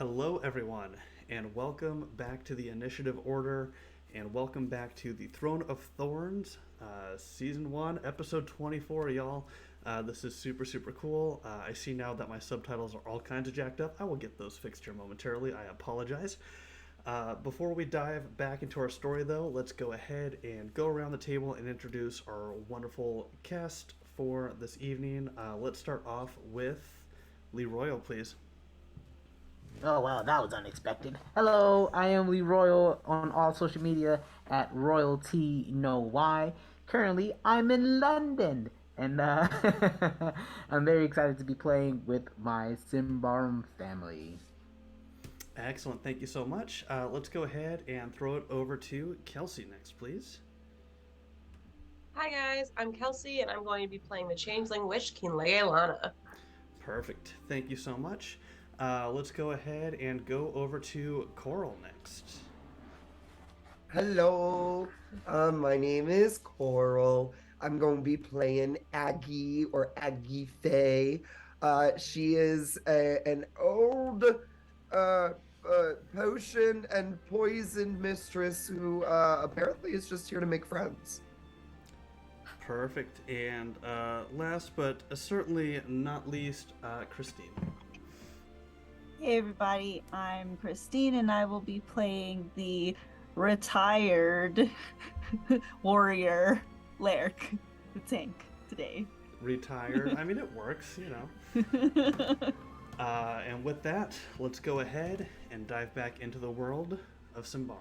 Hello, everyone, and welcome back to the Initiative Order, and welcome back to the Throne of Thorns, Season 1, Episode 24, y'all. This is super, super cool. I see now that my subtitles are all kinds of jacked up. I will get those fixed here momentarily. I apologize. Before we dive back into our story, though, let's go ahead and go around the table and introduce our wonderful cast for this evening. Let's start off with Lee Royal, please. Oh wow, that was unexpected. Hello, I am Lee Royal on all social media at Royalty No Y. Currently, I'm in London, and I'm very excited to be playing with my Symbaroum family. Excellent. Thank you so much. Let's go ahead and throw it over to Kelsey next, please. Hi guys, I'm Kelsey and I'm going to be playing the Changeling Witch Kinlegelana. Perfect. Thank you so much. Let's go ahead and go over to Coral next. Hello, my name is Coral. I'm going to be playing Aggie or Agithe. She is an old potion and poison mistress who apparently is just here to make friends. Perfect. And last but certainly not least, Christine. Hey everybody, I'm Christine and I will be playing the retired warrior Laerke, the tank, today. Retired. I mean, it works, you know. And with that, let's go ahead and dive back into the world of Symbaroum.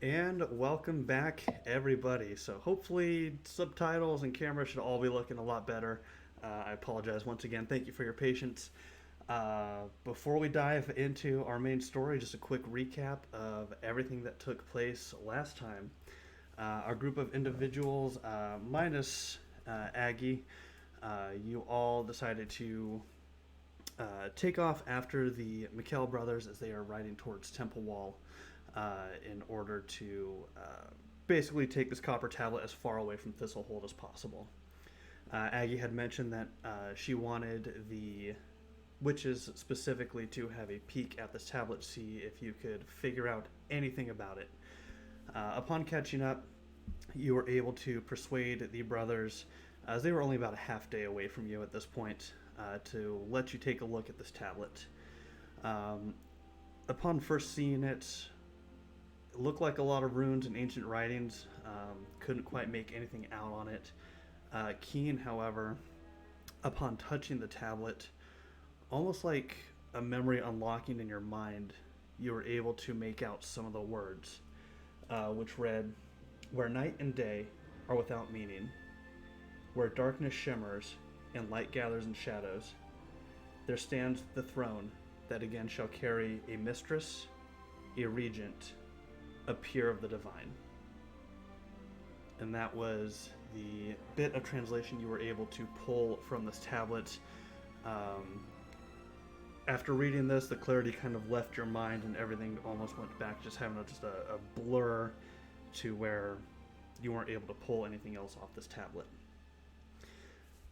And welcome back, everybody. So hopefully subtitles and camera should all be looking a lot better. I apologize once again. Thank you for your patience. Before we dive into our main story, just a quick recap of everything that took place last time. Our group of individuals, minus Aggie, you all decided to take off after the McKell brothers as they are riding towards Temple Wall. In order to basically take this copper tablet as far away from Thistlehold as possible. Aggie had mentioned that she wanted the witches specifically to have a peek at this tablet to see if you could figure out anything about it. Upon catching up, you were able to persuade the brothers, as they were only about a half day away from you at this point, to let you take a look at this tablet. Upon first seeing it, looked like a lot of runes and ancient writings. Couldn't quite make anything out on it. Keen, however, upon touching the tablet, almost like a memory unlocking in your mind, you were able to make out some of the words, which read, "Where night and day are without meaning, where darkness shimmers and light gathers in shadows, there stands the throne that again shall carry a mistress, a regent, a peer of the divine." And that was the bit of translation you were able to pull from this tablet. After reading this, the clarity kind of left your mind and everything almost went back, just having just a blur to where you weren't able to pull anything else off this tablet.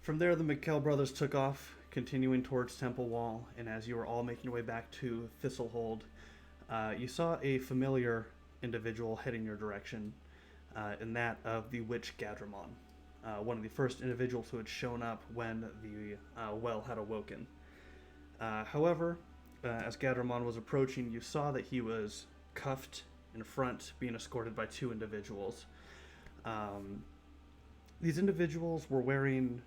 From there, the McKell brothers took off, continuing towards Temple Wall, and as you were all making your way back to Thistlehold, you saw a familiar individual heading your direction, and that of the witch Gadramon, one of the first individuals who had shown up when the well had awoken. However, as Gadramon was approaching, you saw that he was cuffed in front, being escorted by two individuals. These individuals were wearing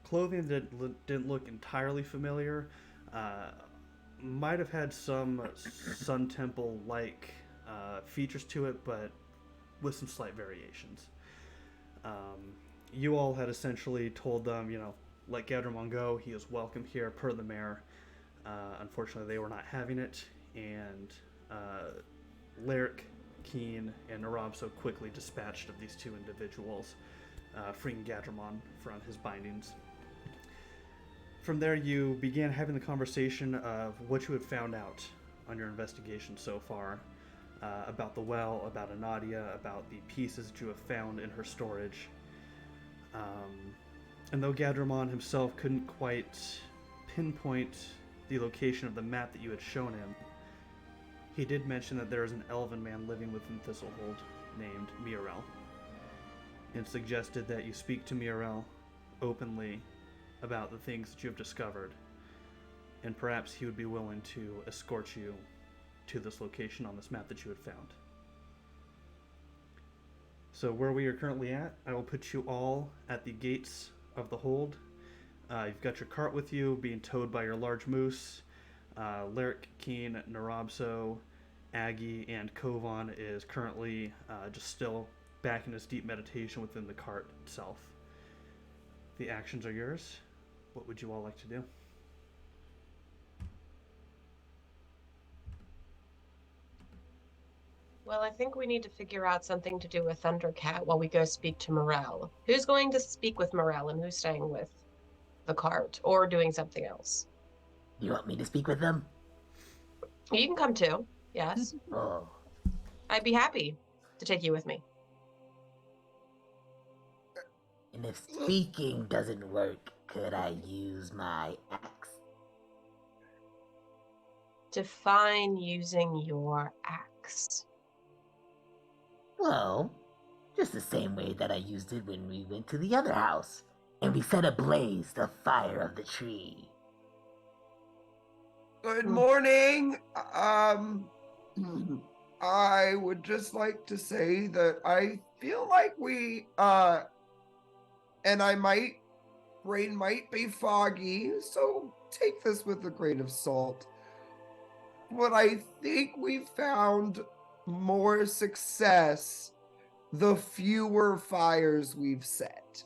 clothing that didn't look entirely familiar. Might have had some Sun Temple-like features to it, but with some slight variations. You all had essentially told them, let Gadramon go. He is welcome here per the mayor. Unfortunately, they were not having it, and Laerke, Keen, and Nrobso quickly dispatched of these two individuals, freeing Gadramon from his bindings. From there, you began having the conversation of what you had found out on your investigation so far, about the well, about Anadia, about the pieces that you have found in her storage. And though Gadramon himself couldn't quite pinpoint the location of the map that you had shown him, he did mention that there is an elven man living within Thistlehold named Mirel, and suggested that you speak to Mirel openly about the things that you have discovered, and perhaps he would be willing to escort you to this location on this map that you had found. So where we are currently at, I will put you all at the gates of the hold. You've got your cart with you, being towed by your large moose. Laerke, Keen, Nrobso, Aggie, and Kovaan is currently just still back in his deep meditation within the cart itself. The actions are yours. What would you all like to do? Well, I think we need to figure out something to do with Thundercat while we go speak to Morel. Who's going to speak with Morel and who's staying with the cart or doing something else? You want me to speak with them? You can come too, yes. Oh. I'd be happy to take you with me. And if speaking doesn't work, could I use my axe? Define using your axe. Well, just the same way that I used it when we went to the other house, and we set ablaze the fire of the tree. Good morning. I would just like to say that I feel like and brain might be foggy, so take this with a grain of salt. But I think we found more success the fewer fires we've set.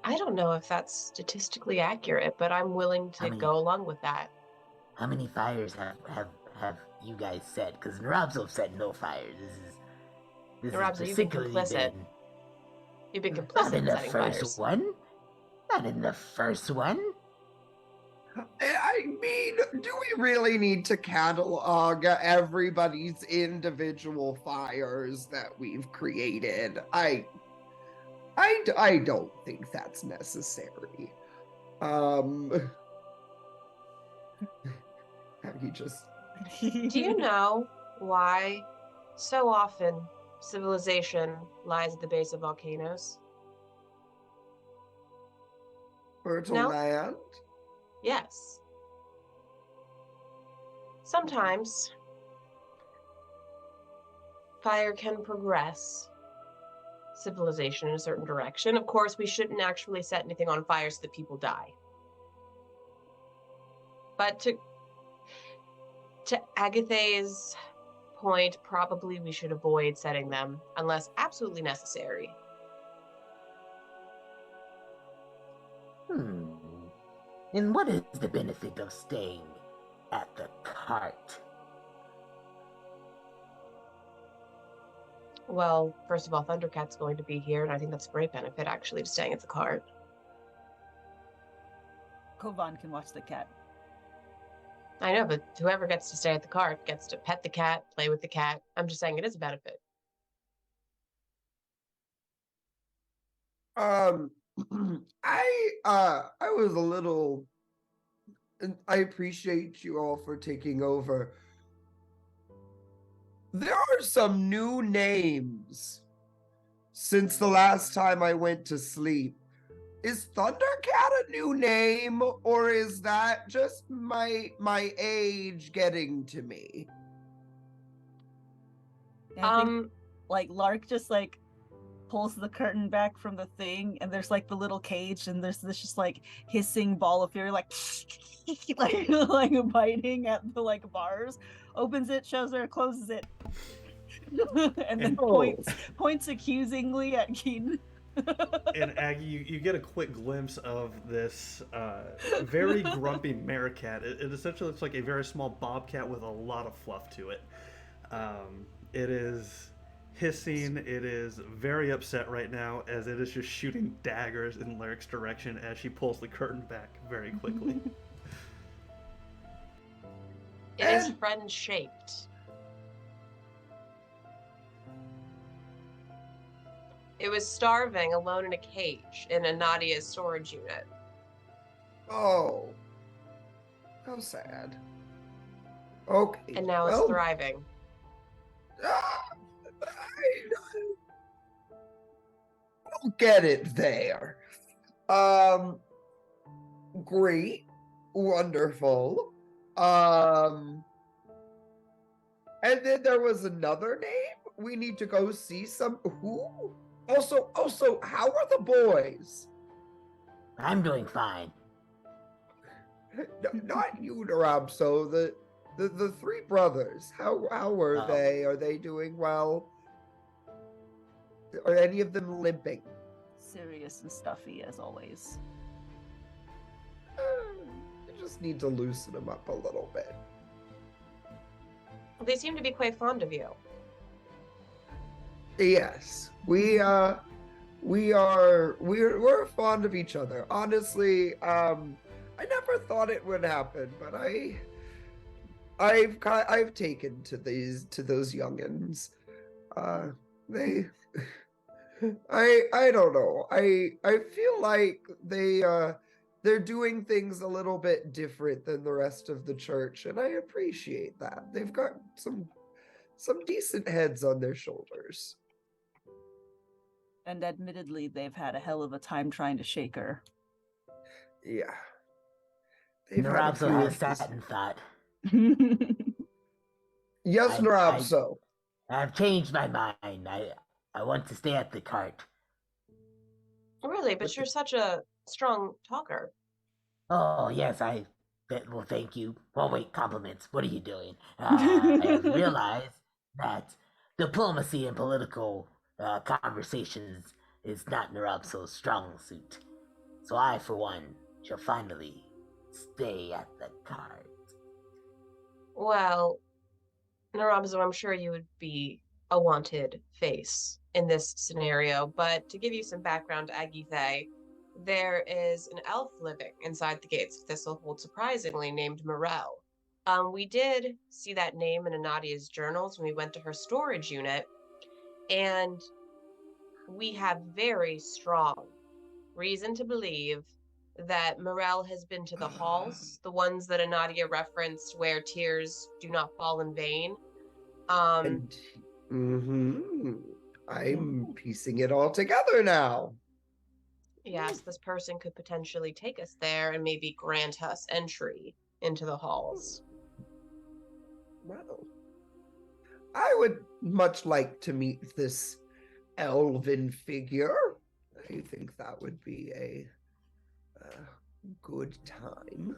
I don't know if that's statistically accurate, but I'm willing to go along with that. How many fires have you guys set? Because Nrobso said no fires. This Nrobso, is you've been particularly complicit. You've been Not complicit in in the setting first fires. one. Not in the first one. I mean, do we really need to catalog everybody's individual fires that we've created? I don't think that's necessary. He just... Do you know why so often civilization lies at the base of volcanoes? Fertile No? land? Yes. Sometimes fire can progress civilization in a certain direction. Of course, we shouldn't actually set anything on fire so that people die. But to Agithe's point, probably we should avoid setting them unless absolutely necessary. And what is the benefit of staying at the cart? Well, first of all, Thundercat's going to be here, and I think that's a great benefit, actually, to staying at the cart. Kovaan can watch the cat. I know, but whoever gets to stay at the cart gets to pet the cat, play with the cat. I'm just saying it is a benefit. I was a little. I appreciate you all for taking over. There are some new names since the last time I went to sleep. Is Thundercat a new name, or is that just my age getting to me? I think, like, Lark just, like, pulls the curtain back from the thing, and there's, like, the little cage, and there's this just, like, hissing ball of fury, like, like biting at the, like, bars. Opens it, shows her, closes it. And then points accusingly at Keaton. And Aggie, you get a quick glimpse of this very grumpy meerkat. It essentially looks like a very small bobcat with a lot of fluff to it. It is hissing. It is very upset right now as it is just shooting daggers in Laerke's direction as she pulls the curtain back very quickly. It is friend-shaped. It was starving alone in a cage in a Nadia's storage unit. Oh. How sad. Okay. And now it's thriving. I don't get it there. Great. Wonderful. And then there was another name? We need to go see some... Who? Also, how are the boys? I'm doing fine. Not you, Nrobso. The three brothers. How are they? Are they doing well? Are any of them limping? Serious and stuffy as always. You just need to loosen them up a little bit. They seem to be quite fond of you. Yes, we're fond of each other. Honestly, I never thought it would happen, but I've taken to those youngins. They, I don't know. I feel like they're doing things a little bit different than the rest of the church, and I appreciate that. They've got some decent heads on their shoulders. And admittedly, they've had a hell of a time trying to shake her. Yeah. Nrobso has sat and thought. Yes, Nrobso. I've changed my mind. I want to stay at the cart. Really? But you're such a strong talker. Oh, yes, well, thank you. Well, wait, compliments. What are you doing? I have realized that diplomacy and political conversations is not Nrobso's strong suit. So I, for one, shall finally stay at the cart. Well, Nrobso, I'm sure you would be a wanted face in this scenario, but to give you some background to Agithe, there is an elf living inside the gates of Thistlehold, surprisingly, named Morel. We did see that name in Anadia's journals when we went to her storage unit, and we have very strong reason to believe that Morel has been to the halls, the ones that Anadia referenced where tears do not fall in vain. I'm piecing it all together now. Yes, this person could potentially take us there and maybe grant us entry into the halls. Wow. I would much like to meet this elven figure. I think that would be a good time.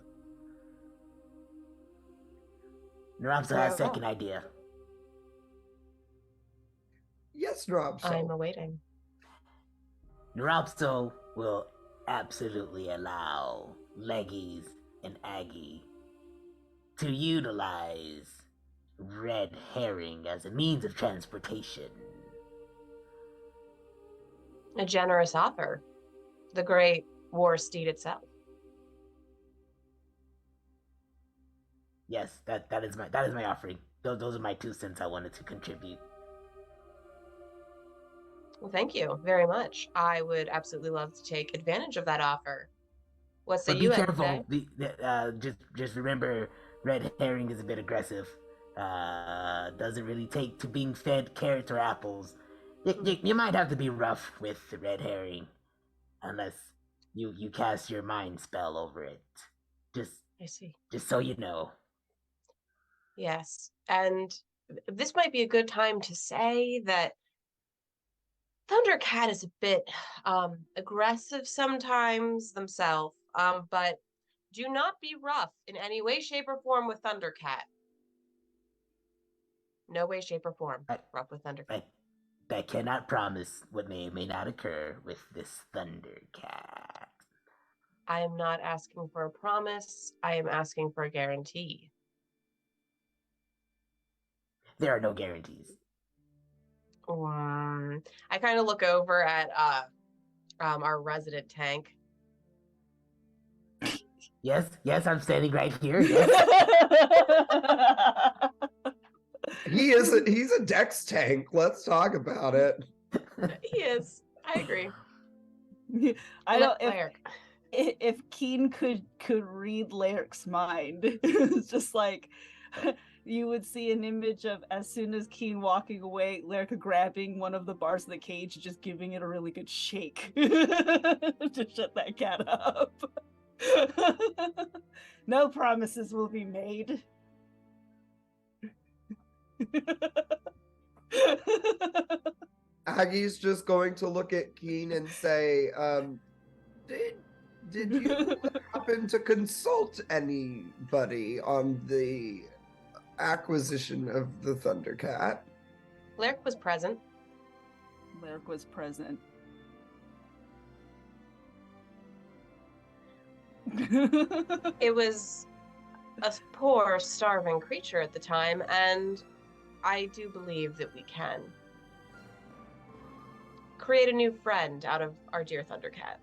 Nrobso has a second idea. Yes, Nrobso. I'm awaiting. Nrobso will absolutely allow Leggies and Aggie to utilize red herring as a means of transportation. A generous offer. The great war steed itself. Yes, that is my offering. Those are my 2 cents I wanted to contribute. Well, thank you very much. I would absolutely love to take advantage of that offer. What say But you, be careful. Agithe? Just remember, red herring is a bit aggressive. Doesn't really take to being fed carrots or apples. You might have to be rough with the red herring, unless you cast your mind spell over it. I see. Just so you know. Yes, and this might be a good time to say that Thundercat is a bit aggressive sometimes themselves, but do not be rough in any way, shape, or form with Thundercat. No way, shape, or form rough with Thundercat. I cannot promise what may or may not occur with this Thundercat. I am not asking for a promise. I am asking for a guarantee. There are no guarantees. I kind of look over at our resident tank. Yes, I'm standing right here. Yes. He's a dex tank. Let's talk about it. He is. I agree. I don't. Laerke. If Keen could read Laerke's mind, it's just like you would see an image of, as soon as Keen walking away, Laerke grabbing one of the bars of the cage, just giving it a really good shake to shut that cat up. No promises will be made. Aggie's just going to look at Keen and say, did you happen to consult anybody on the acquisition of the Thundercat? Laerke was present. Laerke was present. It was a poor, starving creature at the time, and I do believe that we can create a new friend out of our dear Thundercat.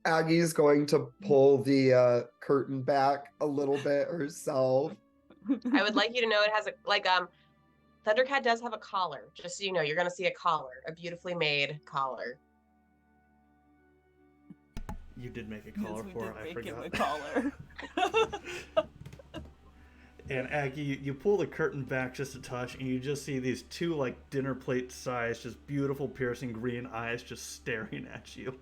Aggie's going to pull the curtain back a little bit herself. I would like you to know it has Thundercat does have a collar. Just so you know, you're going to see a collar, a beautifully made collar. You did make a collar for it, I forgot. A collar. And Aggie, you pull the curtain back just a touch, and you just see these 2 like dinner plate size, just beautiful piercing green eyes just staring at you.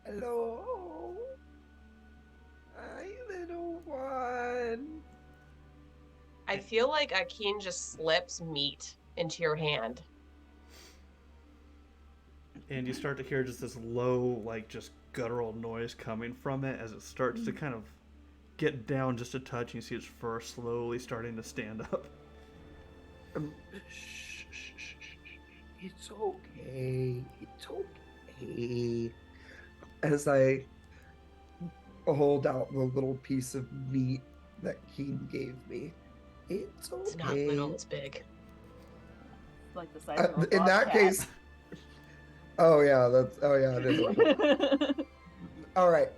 Hello, my little one. I feel like Akeen just slips meat into your hand. And you start to hear just this low, like just guttural noise coming from it as it starts to kind of get down just a touch, and you see its fur slowly starting to stand up. Shh, shh, shh, shh. It's okay. It's okay. As I hold out the little piece of meat that Keen gave me, it's okay. It's not little, it's big. Like the size of a in that case, it is. All right,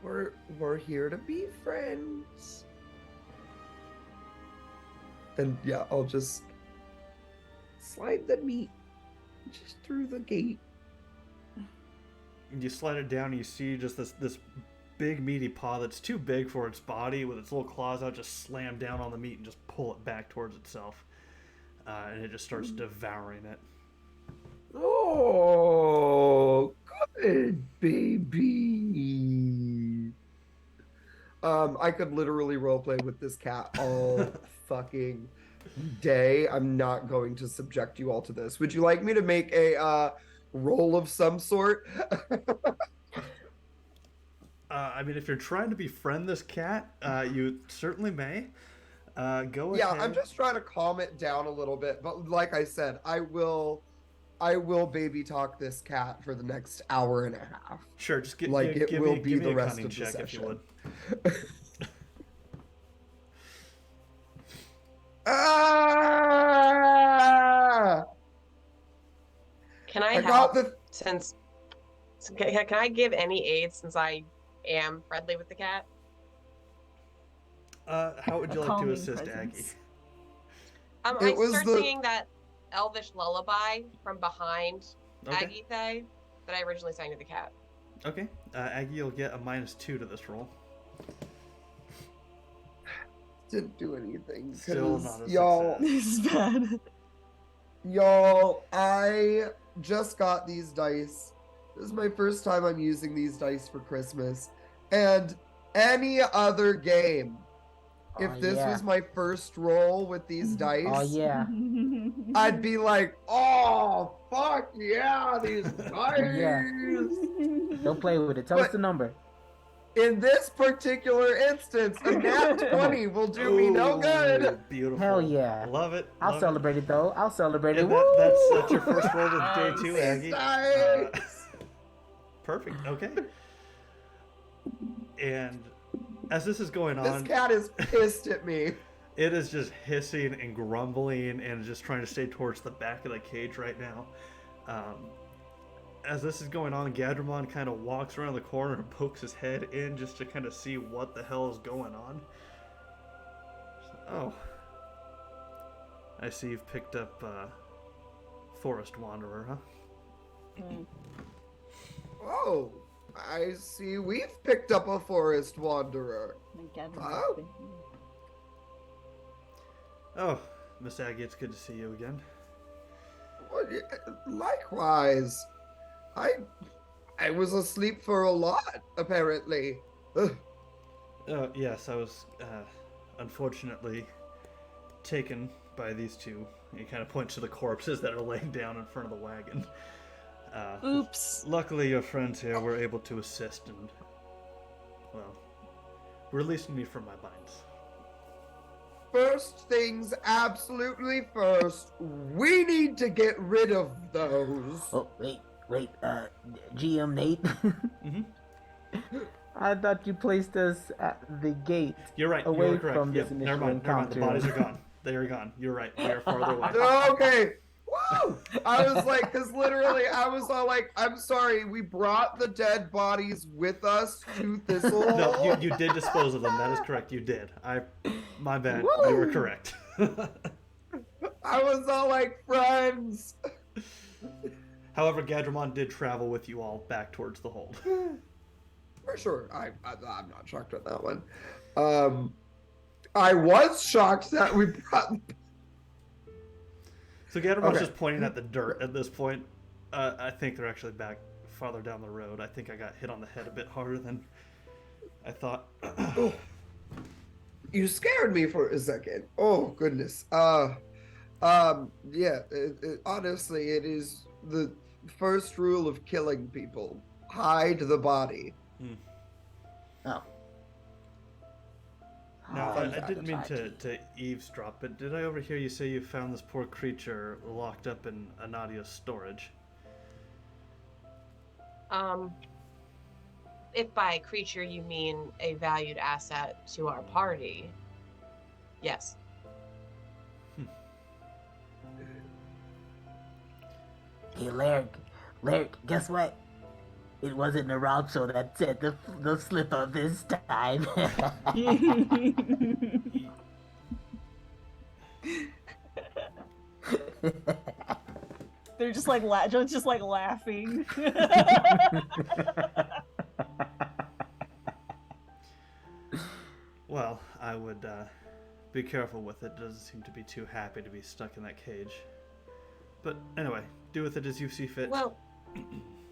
we're here to be friends. And yeah, I'll just slide the meat just through the gate. You slide it down, and you see just this big meaty paw that's too big for its body, with its little claws out, just slam down on the meat and just pull it back towards itself. And it just starts devouring it. Oh, Baby. I could literally roleplay with this cat all fucking day. I'm not going to subject you all to this. Would you like me to make a roll of some sort? I mean, if you're trying to befriend this cat, you certainly may. Go Yeah, ahead. I'm just trying to calm it down a little bit. But like I said, I will baby talk this cat for the next hour and a half. Sure, just It give will me, be give me the a rest cunning of the check if you session. would. Ah! Can I I help got the. since can I give any aid since I am friendly with the cat? How would you A like to calming assist presence. Aggie? I It was start the- singing that elvish lullaby from behind Okay. Agithe that I originally sang to the cat. Okay. Aggie, you'll get a -2 to this roll. Didn't do anything. Still 'cause not a y'all, success. This is bad. y'all, I just got these dice. This is my first time I'm using these dice for Christmas. And any other game, if Oh, this yeah. was my first roll with these dice, Oh yeah. I'd be like, oh, fuck yeah, these dice. Yeah. Don't play with it. Tell us But- the number. In this particular instance, a nat 20 will do me no good. Ooh, Beautiful. Hell yeah. Love it. I'll love celebrate it though. I'll celebrate it. And Woo! that's your first roll of day 2, These Aggie. dice. Perfect. Okay. And as this is going This on, cat is pissed at me. it is just hissing and grumbling and just trying to stay towards the back of the cage right now. As this is going on, Gadramon kind of walks around the corner and pokes his head in just to kind of see what the hell is going on. Oh. I see you've picked up Forest Wanderer, huh? Oh, I see we've picked up a forest wanderer. Huh? Oh, Miss Aggie, it's good to see you again. Well, likewise. I was asleep for a lot, apparently. Ugh. Oh, yes, I was unfortunately taken by these two. He kind of points to the corpses that are laying down in front of the wagon. Oops. Luckily, your friends here were able to assist and, well, released me from my binds. First things absolutely first, we need to get rid of those. Oh wait. GM Nate. Mm-hmm. I thought you placed us at the gate. You're right. Away You're correct. from this Yep, initial never mind. Never mind. The encounter. bodies are gone. They are gone. You're right. We are farther away. Okay. Woo! I was like, because literally, I was all like, I'm sorry, we brought the dead bodies with us to Thistle. No, you did dispose of them. That is correct. You did. My bad. Woo! You were correct. I was all like, friends. However, Gadramon did travel with you all back towards the hold. For sure. I'm not shocked at that one. I was shocked that we brought. So Gadramon's Okay. just pointing at the dirt at this point. I think they're actually back farther down the road. I think I got hit on the head a bit harder than I thought. Oh, you scared me for a second. Oh goodness. Yeah. Honestly, it is the first rule of killing people: hide the body. Oh. Now, Oh, I yeah, didn't mean that's to eavesdrop, but did I overhear you say you found this poor creature locked up in Anadia's storage? If by creature you mean a valued asset to our party, yes. Hey, Laerke, guess what? It wasn't Nrobso that said the slip up this time. They're just like laughing. Well, I would be careful with it. It doesn't seem to be too happy to be stuck in that cage. But anyway, do with it as you see fit. Well,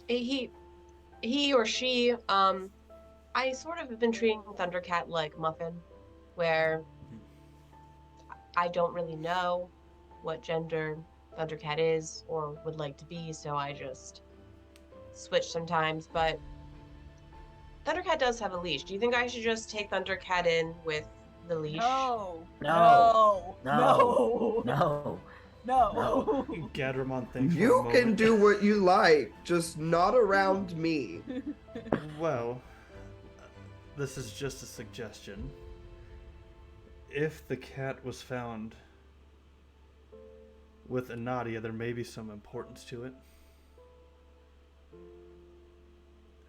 he he or she, I sort of have been treating Thundercat like Muffin, where I don't really know what gender Thundercat is or would like to be, so I just switch sometimes. But Thundercat does have a leash. Do you think I should just take Thundercat in with the leash? No. No. No. No. No. Gadramon thinks for a You moment. can do what you like, just not around me. Well, this is just a suggestion. If the cat was found with a Nadia, there may be some importance to it.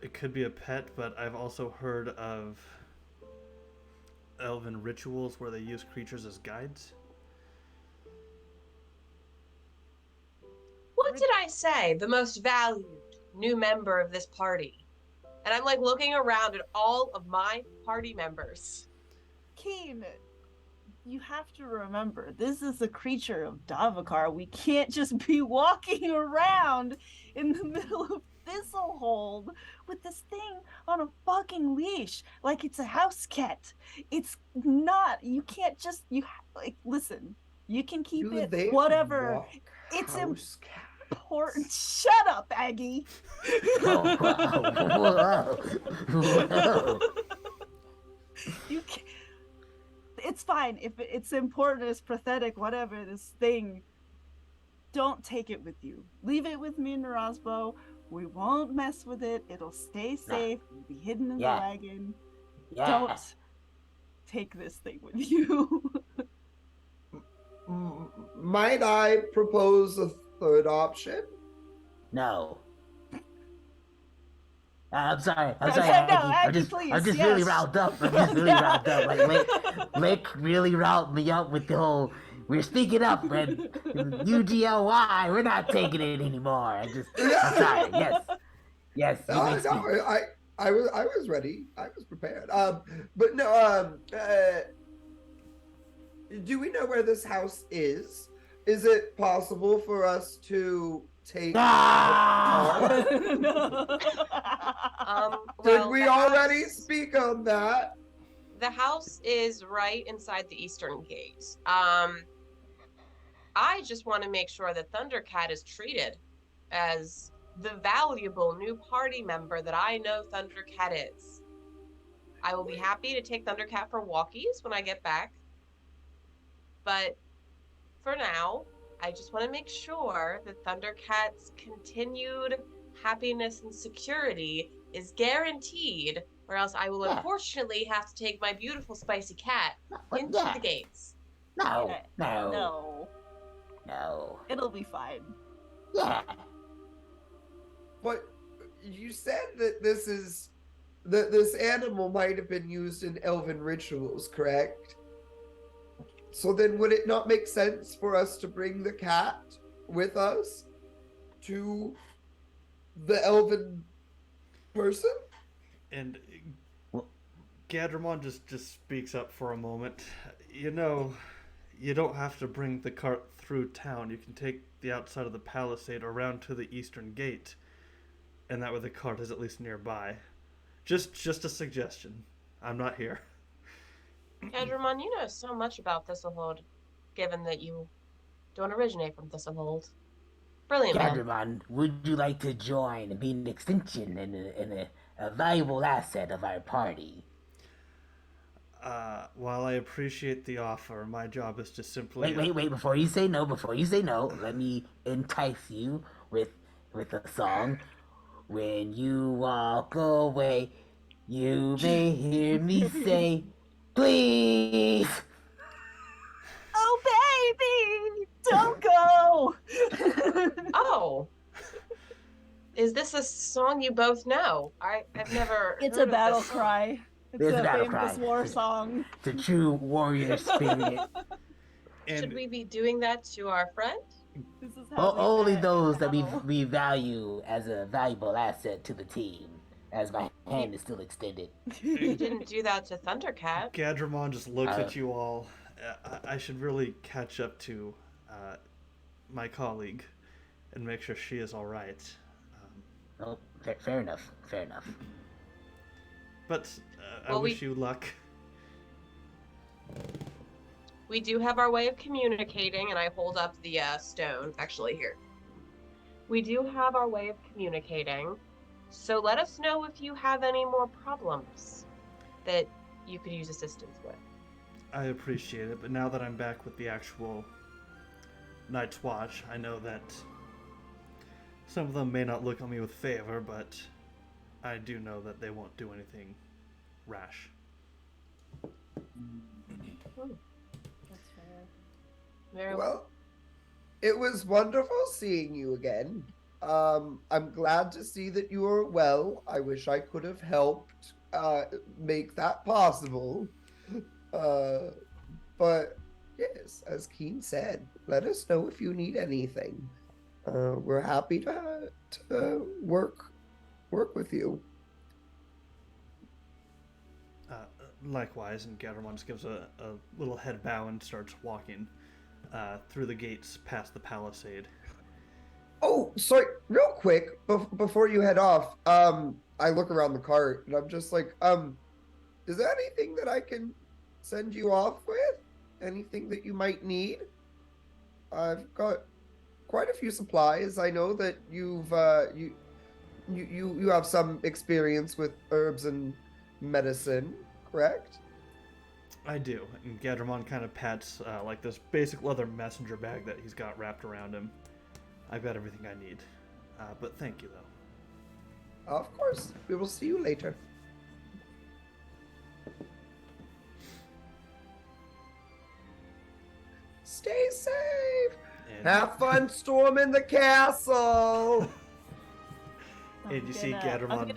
It could be a pet, but I've also heard of elven rituals where they use creatures as guides. What did I say? The most valued new member of this party. And I'm like looking around at all of my party members. Keen, you have to remember, this is a creature of Davokar. We can't just be walking around in the middle of Thistlehold with this thing on a fucking leash like it's a house cat. It's not. You can't just. Listen. You can keep Do it they whatever. walk It's house cats? important. Shut up, Aggie. Whoa. You can. It's fine if it's important, it's pathetic, whatever. This thing, don't take it with you. Leave it with me and Nrobso. We won't mess with it. It'll stay safe. It'll be hidden in the wagon. Yeah. Don't take this thing with you. Might I propose a third option? No. I'm sorry. No, Aggie. Aggie, please, I'm just yes. really riled up. Like, Lick really riled me up with the whole. We're speaking up, and UGLY. We're not taking it anymore. I'm sorry. Yes. You may speak. I was ready. I was prepared. But no. Do we know where this house is? Is it possible for us to take? Did we already speak on that? The house is right inside the eastern gate. I just want to make sure that Thundercat is treated as the valuable new party member that I know Thundercat is. I will be happy to take Thundercat for walkies when I get back. But for now, I just want to make sure that Thundercat's continued happiness and security is guaranteed, or else I will unfortunately have to take my beautiful spicy cat into the gates. No. It'll be fine. Yeah. But you said that this animal might have been used in elven rituals, correct? So then would it not make sense for us to bring the cat with us to the elven person? And Gadramon just speaks up for a moment. You know, you don't have to bring the cart through town. You can take the outside of the palisade around to the eastern gate, and that way the cart is at least nearby. Just a suggestion. I'm not here. Gadramon, you know so much about Thistlehold, given that you don't originate from Thistlehold. Brilliant, man. Gadramon, would you like to join and be an extension and a valuable asset of our party? While I appreciate the offer, my job is to simply... Wait, before you say no, let me entice you with a song. When you walk away, you may hear me say, please! Oh, baby! Don't go! Oh! Is this a song you both know? I've never It's heard a battle of this song. cry. It's There's a a battle famous cry. war song. The true warrior spirit. And Should we be doing that to our friend? This is how we Only met those in that battle. we value as a valuable asset to the team, as my hand is still extended. You didn't do that to Thundercat. Gadramon just looks at you all. I should really catch up to my colleague and make sure she is all right. Oh, fair enough. Fair enough. But I Well, wish you luck. We do have our way of communicating, and I hold up the stone, actually, here. We do have our way of communicating, so let us know if you have any more problems that you could use assistance with. I appreciate it, but now that I'm back with the actual Night's Watch, I know that some of them may not look on me with favor, but I do know that they won't do anything rash. That's fair. Very well. Well, it was wonderful seeing you again. I'm glad to see that you are well. I wish I could have helped make that possible. But yes, as Keen said, let us know if you need anything. We're happy to work with you. Likewise, and Garamond just gives a little head bow and starts walking through the gates past the palisade. Oh, sorry, real quick, before you head off, I look around the cart and I'm just like, is there anything that I can send you off with? Anything that you might need? I've got quite a few supplies. I know that you have some experience with herbs and medicine, correct? I do, and Gadramon kind of pats like this basic leather messenger bag that he's got wrapped around him. I've got everything I need, but thank you though. Of course. We will see you later. Stay safe. And, Have fun storming the castle. and you see Gadramon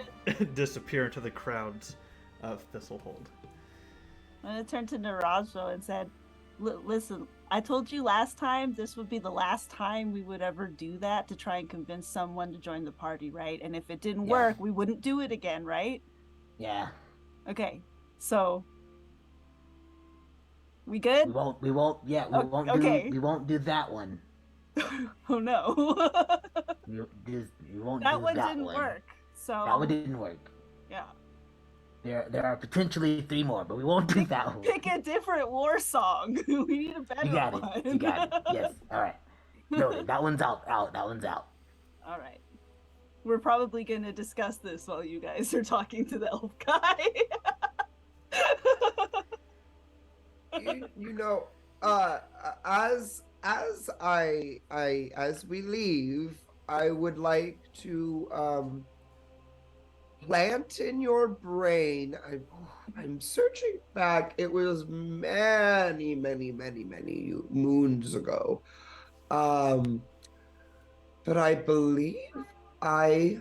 disappear into the crowds of Thistlehold. I'm gonna turn to Nrobso and said, "Listen, I told you last time this would be the last time we would ever do that to try and convince someone to join the party, right? And if it didn't work, we wouldn't do it again, right? Yeah. Okay, so we good? We won't we won't do that one. Oh no. We won't That do one that didn't one. work. So That one didn't work. yeah. There are potentially 3 more, but we won't do that one. Pick a different war song. We need a better You got one. it. You got it. Yes. All right. Noted. That one's out. That one's out. All right. We're probably going to discuss this while you guys are talking to the elf guy. you know, as we leave, I would like to plant in your brain. I'm searching back. It was many moons ago. But I believe I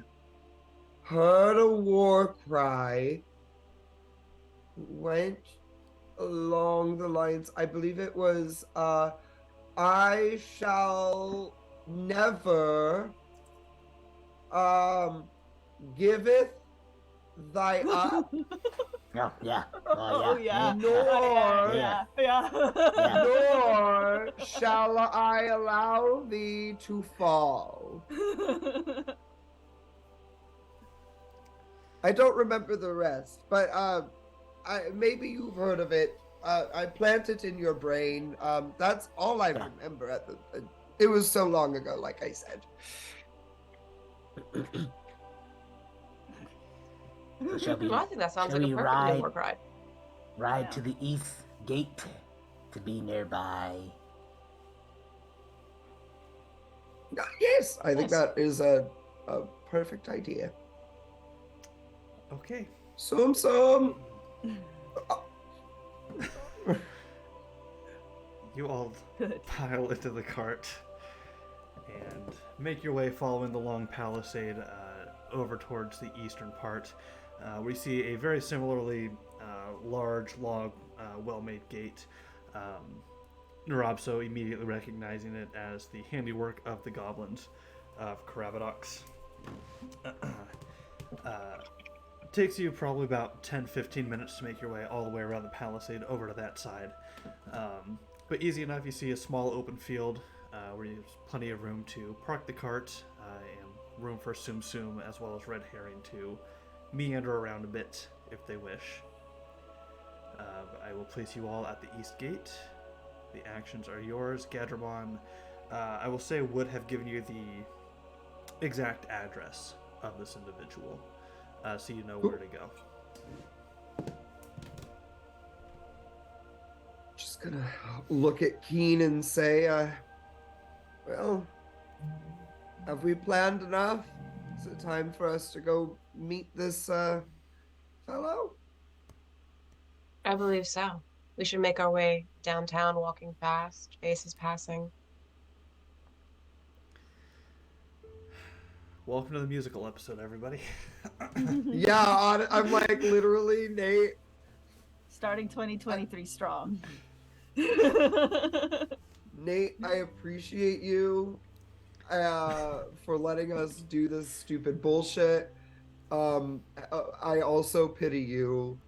heard a war cry went along the lines. I believe it was I shall never giveth thy up. Oh, yeah. Oh, yeah. Nor, Yeah. nor shall I allow thee to fall. I don't remember the rest, but maybe you've heard of it. I plant it in your brain. That's all I remember. It was so long ago, like I said. Well, I think that sounds shall like a we perfectly war cry. ride to the east gate to be nearby? Yes, I think Yes. that is a perfect idea. Okay. Sum. You all Good. pile into the cart and make your way following the long palisade over towards the eastern part. We see a very similarly large log, well-made gate. Nrobso immediately recognizing it as the handiwork of the goblins of Karavadox. Takes you probably about 10-15 minutes to make your way all the way around the palisade over to that side. But easy enough. You see a small open field where there's plenty of room to park the cart and room for Tsum Tsum as well as Red Herring to meander around a bit if they wish. But I will place you all at the east gate. The actions are yours. Gadramon, I will say, would have given you the exact address of this individual, so you know where to go. Just gonna look at Keen and say, well, have we planned enough? Is it time for us to go meet this fellow? I believe so. We should make our way downtown, walking fast, faces passing. Welcome to the musical episode, everybody. Yeah, I'm like literally Nate. Starting 2023 strong. Nate, I appreciate you for letting us do this stupid bullshit. I also pity you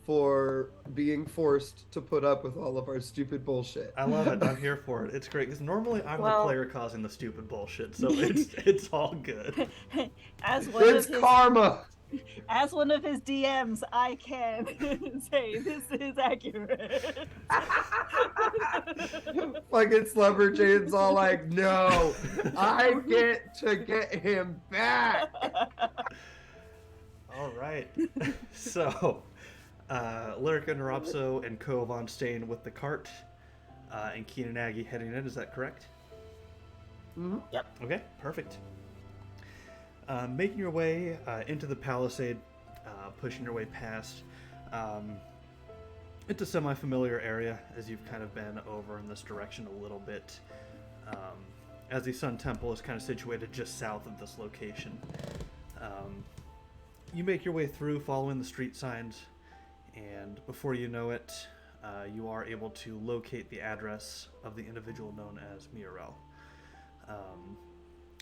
for being forced to put up with all of our stupid bullshit. I love it. I'm here for it. It's great because normally I'm the Well- player causing the stupid bullshit, so it's all good. As one It's of his, karma. as one of his DMs, I can say this is accurate. Fucking Slumberjane's all like, no, I get to get him back. All right. So, Laerke, Nrobso, and Kovaan staying with the cart, and Keen and Aggie heading in. Is that correct? Mhm. Okay, perfect. Making your way into the palisade, pushing your way past. It's a semi-familiar area, as you've kind of been over in this direction a little bit, as the Sun Temple is kind of situated just south of this location. You make your way through, following the street signs, and before you know it, you are able to locate the address of the individual known as Mirel.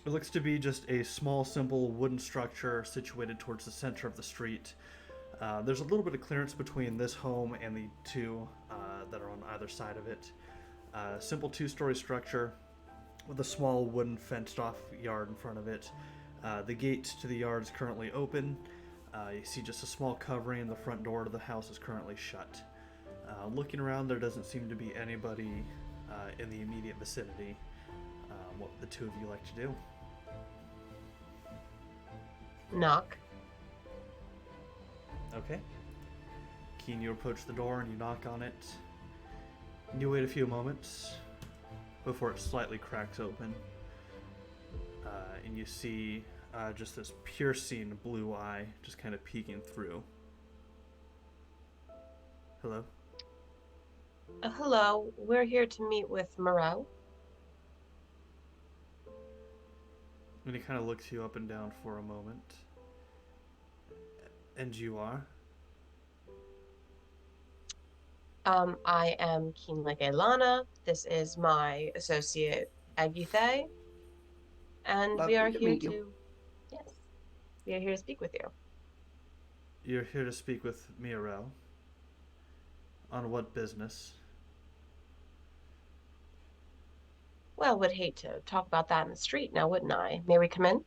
It looks to be just a small, simple wooden structure situated towards the center of the street. There's a little bit of clearance between this home and the two that are on either side of it. Simple two-story structure with a small wooden fenced-off yard in front of it. The gate to the yard is currently open. You see just a small covering. The front door to the house is currently shut. Looking around, there doesn't seem to be anybody in the immediate vicinity. What would the two of you like to do? Knock. Okay. Keen, you approach the door and you knock on it. You wait a few moments before it slightly cracks open. And you see just this piercing blue eye just kind of peeking through. Hello? Hello, we're here to meet with Moreau. And he kind of looks you up and down for a moment. And you are? I am Kinlegelana. This is my associate Agithe. And Lovely we are to here meet you. to... Yes. We are here to speak with you. You're here to speak with Mirel. On what business? Well, would hate to talk about that in the street now, wouldn't I? May we come in?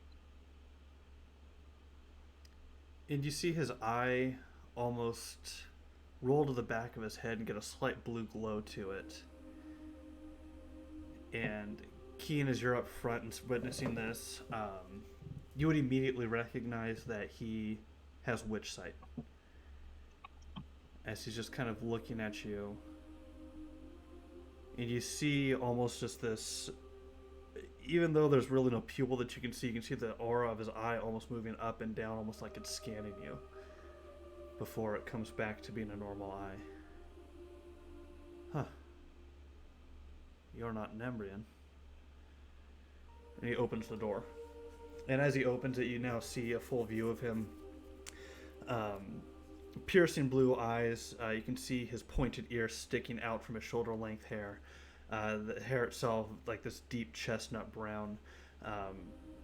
And you see his eye almost roll to the back of his head and get a slight blue glow to it. And Keen, as you're up front and witnessing this, you would immediately recognize that he has witch sight. As he's just kind of looking at you. And you see almost just this, even though there's really no pupil that you can see the aura of his eye almost moving up and down, almost like it's scanning you, before it comes back to being a normal eye. Huh. You're not an Embrian. And he opens the door. And as he opens it, you now see a full view of him. Piercing blue eyes. You can see his pointed ear sticking out from his shoulder-length hair. The hair itself, like this deep chestnut brown.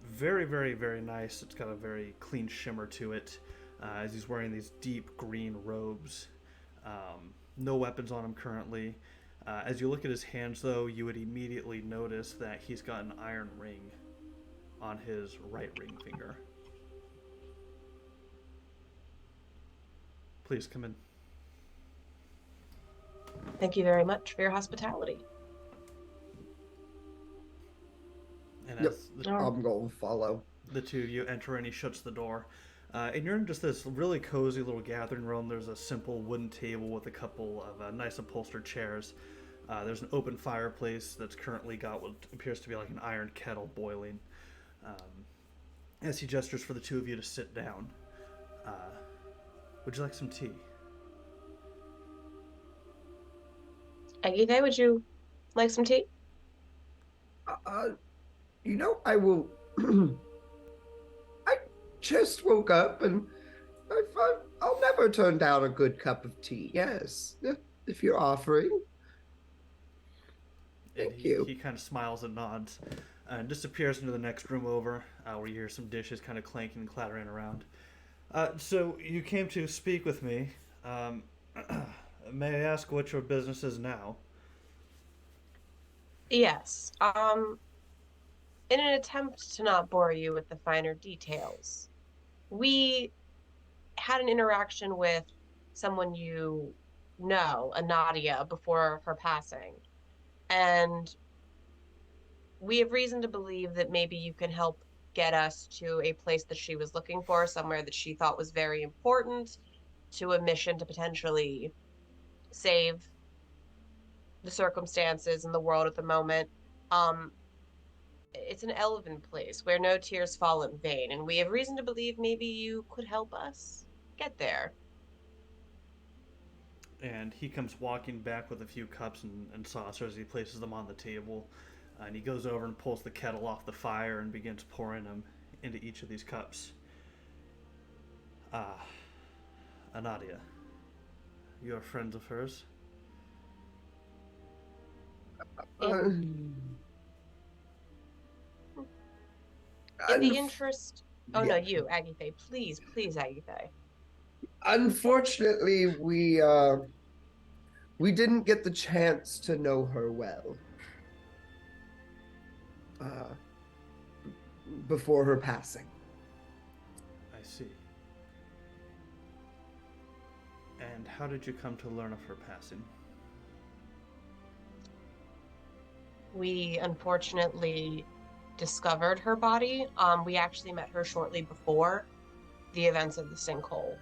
Very, very, very nice. It's got a very clean shimmer to it. As he's wearing these deep green robes. No weapons on him currently. As you look at his hands, though, you would immediately notice that he's got an iron ring on his right ring finger. Please come in. Thank you very much for your hospitality. And Yep. as I'm going to follow. the two of you enter and he shuts the door. And you're in just this really cozy little gathering room. There's a simple wooden table with a couple of nice upholstered chairs. There's an open fireplace that's currently got what appears to be like an iron kettle boiling. As he gestures for the two of you to sit down. Would you like some tea? Agithe, would you like some tea? I will. I just woke up and I'll never turn down a good cup of tea. Yes, if you're offering. Thank you. He kind of smiles and nods and disappears into the next room over, where you hear some dishes kind of clanking and clattering around. So you came to speak with me. May I ask what your business is now? Yes. In an attempt to not bore you with the finer details, we had an interaction with someone you know, a Nadia, before her passing. And we have reason to believe that maybe you can help get us to a place that she was looking for, somewhere that she thought was very important, to a mission to potentially save the circumstances in the world at the moment. It's an elven place where no tears fall in vain, and we have reason to believe maybe you could help us get there. And he comes walking back with a few cups and saucers. He places them on the table. And he goes over and pulls the kettle off the fire and begins pouring them into each of these cups. Anadia, you are friends of hers? In the interest... Oh, yeah. no, you, Agithe. Please, Agithe. Unfortunately, we didn't get the chance to know her well. Before her passing. I see. And how did you come to learn of her passing? We unfortunately discovered her body. We actually met her shortly before the events of the sinkhole.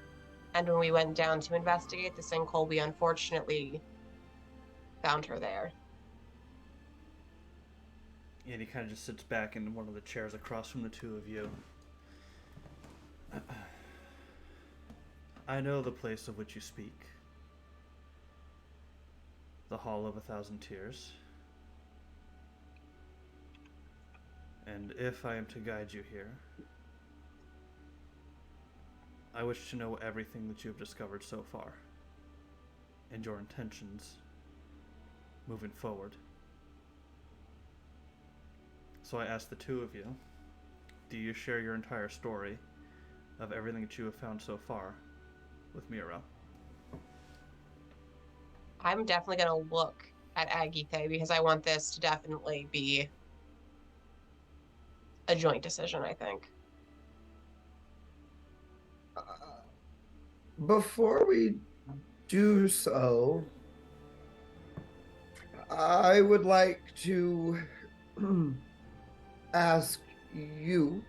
And when we went down to investigate the sinkhole, we unfortunately found her there. And he kind of just sits back in one of the chairs across from the two of you. I know the place of which you speak. The Hall of 1,000 Tears. And if I am to guide you here, I wish to know everything that you have discovered so far, and your intentions moving forward. So I ask the two of you, do you share your entire story of everything that you have found so far with Mira? I'm definitely going to look at Agithe because I want this to definitely be a joint decision, I think. Before we do so, I would like to ask you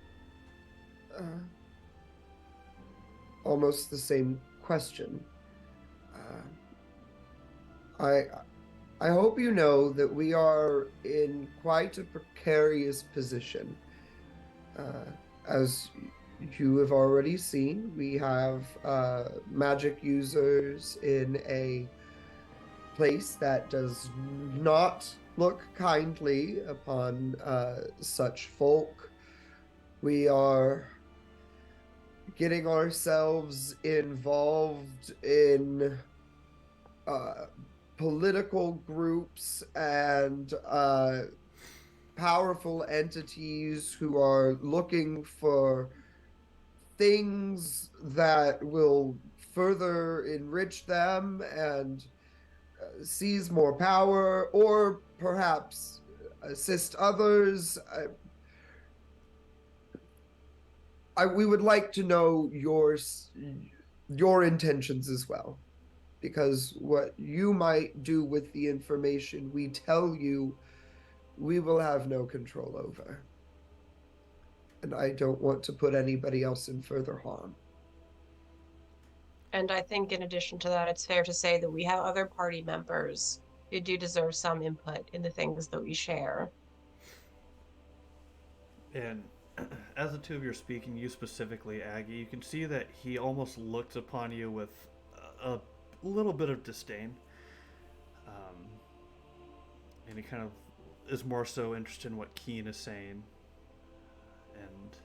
almost the same question. I hope you know that we are in quite a precarious position. As you have already seen, we have magic users in a place that does not look kindly upon such folk. We are getting ourselves involved in political groups and powerful entities who are looking for things that will further enrich them and seize more power, or perhaps assist others. we would like to know your intentions as well, because what you might do with the information we tell you, we will have no control over. And I don't want to put anybody else in further harm. And I think in addition to that, it's fair to say that we have other party members who do deserve some input in the things that we share. And as the two of you are speaking, you specifically, Aggie, you can see that he almost looks upon you with a little bit of disdain. And he kind of is more so interested in what Keen is saying. And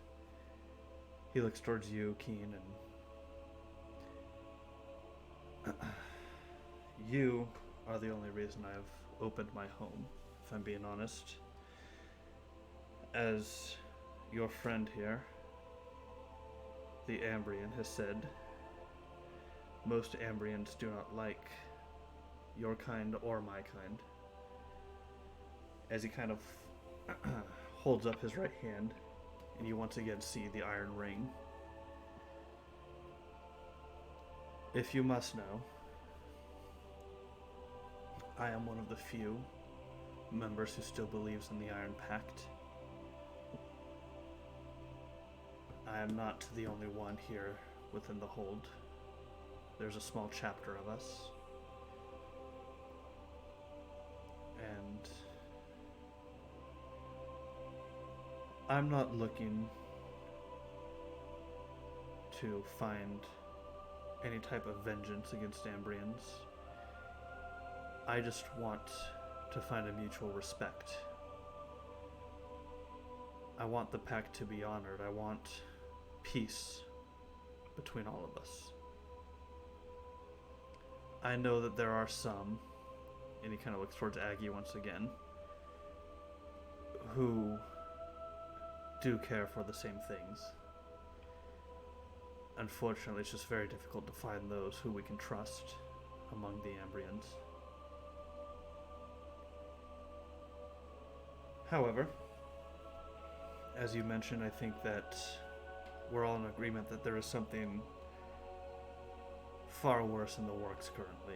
he looks towards you, Keen, and you are the only reason I've opened my home, if I'm being honest. As your friend here, the Ambrian, has said, most Ambrians do not like your kind or my kind. As he kind of holds up his right hand, and you once again see the iron ring. If you must know, I am one of the few members who still believes in the Iron Pact. I am not the only one here within the hold. There's a small chapter of us. And I'm not looking to find any type of vengeance against Ambrians. I just want to find a mutual respect. I want the pact to be honored. I want peace between all of us. I know that there are some, and he kind of looks towards Aggie once again, who do care for the same things. Unfortunately, it's just very difficult to find those who we can trust among the Ambrians. However, as you mentioned, I think that we're all in agreement that there is something far worse in the works currently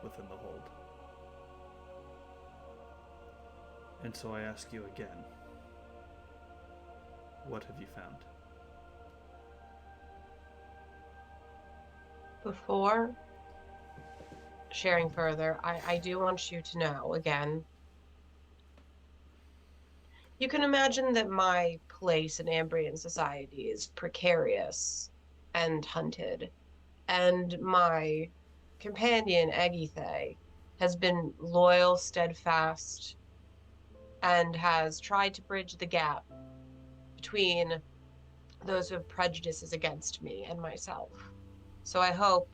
within the hold. And so I ask you again, what have you found? Before sharing further, I do want you to know, again, you can imagine that my place in Ambrian society is precarious and hunted, and my companion, Agithe, has been loyal, steadfast, and has tried to bridge the gap between those who have prejudices against me and myself. So I hope,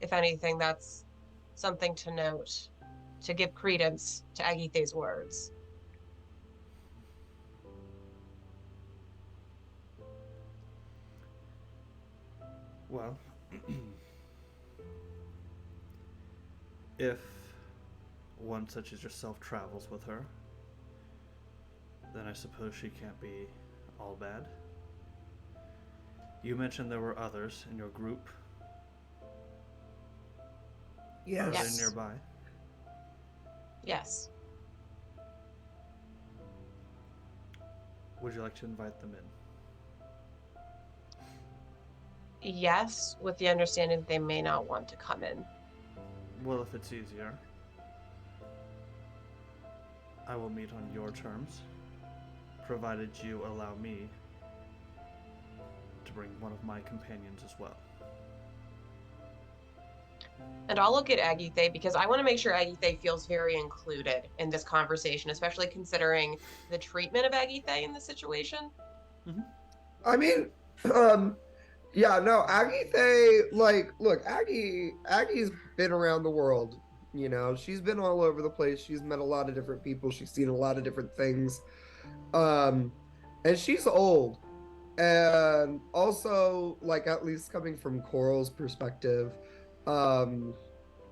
if anything, that's something to note, to give credence to Agithe's words. Well, if one such as yourself travels with her, then I suppose she can't be all bad. You mentioned there were others in your group. Yes. Are Yes. they nearby? Yes. Would you like to invite them in? Yes, with the understanding that they may not want to come in. Well, if it's easier, I will meet on your terms, provided you allow me to bring one of my companions as well. And I'll look at Agithe because I want to make sure Agithe feels very included in this conversation, especially considering the treatment of Agithe in this situation. I mean, yeah, no, Agithe, like, look, Aggie's been around the world, you know, she's been all over the place, she's met a lot of different people, she's seen a lot of different things, and she's old, and also, like, at least coming from Coral's perspective,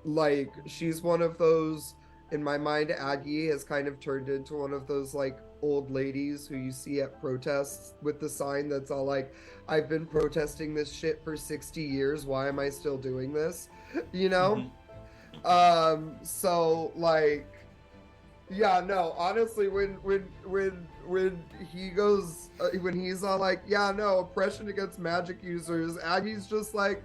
like, she's one of those in my mind, Aggie has kind of turned into one of those like old ladies who you see at protests with the sign that's all like, I've been protesting this shit for 60 years. Why am I still doing this? You know? So like, yeah, no, honestly, when he goes, when he's all like, yeah, no, oppression against magic users, Aggie's just like,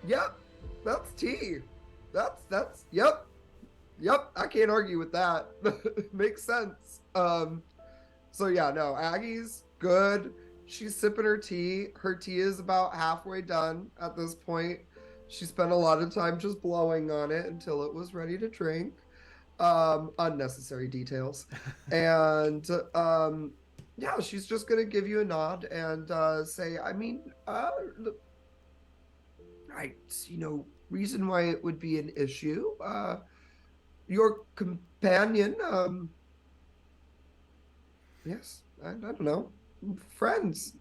yep, that's tea. That's yep, I can't argue with that. Makes sense. So yeah, no, Aggie's good. She's sipping her tea. Her tea is about halfway done at this point. She spent a lot of time just blowing on it until it was ready to drink. Unnecessary details. And yeah, she's just gonna give you a nod and say, I mean, I see no reason why it would be an issue. Your companion, yes, I don't know, friends.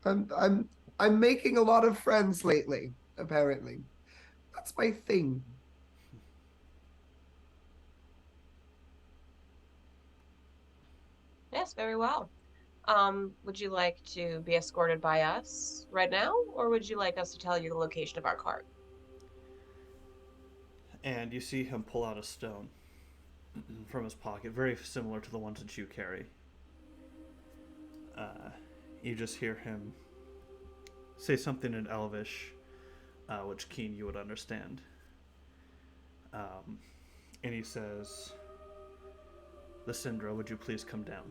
I'm making a lot of friends lately. Apparently, that's my thing. Yes, very well. Would you like to be escorted by us right now, or would you like us to tell you the location of our cart? And you see him pull out a stone from his pocket, very similar to the ones that you carry. You just hear him say something in Elvish, which Keen you would understand. And he says, Lysindra, would you please come down?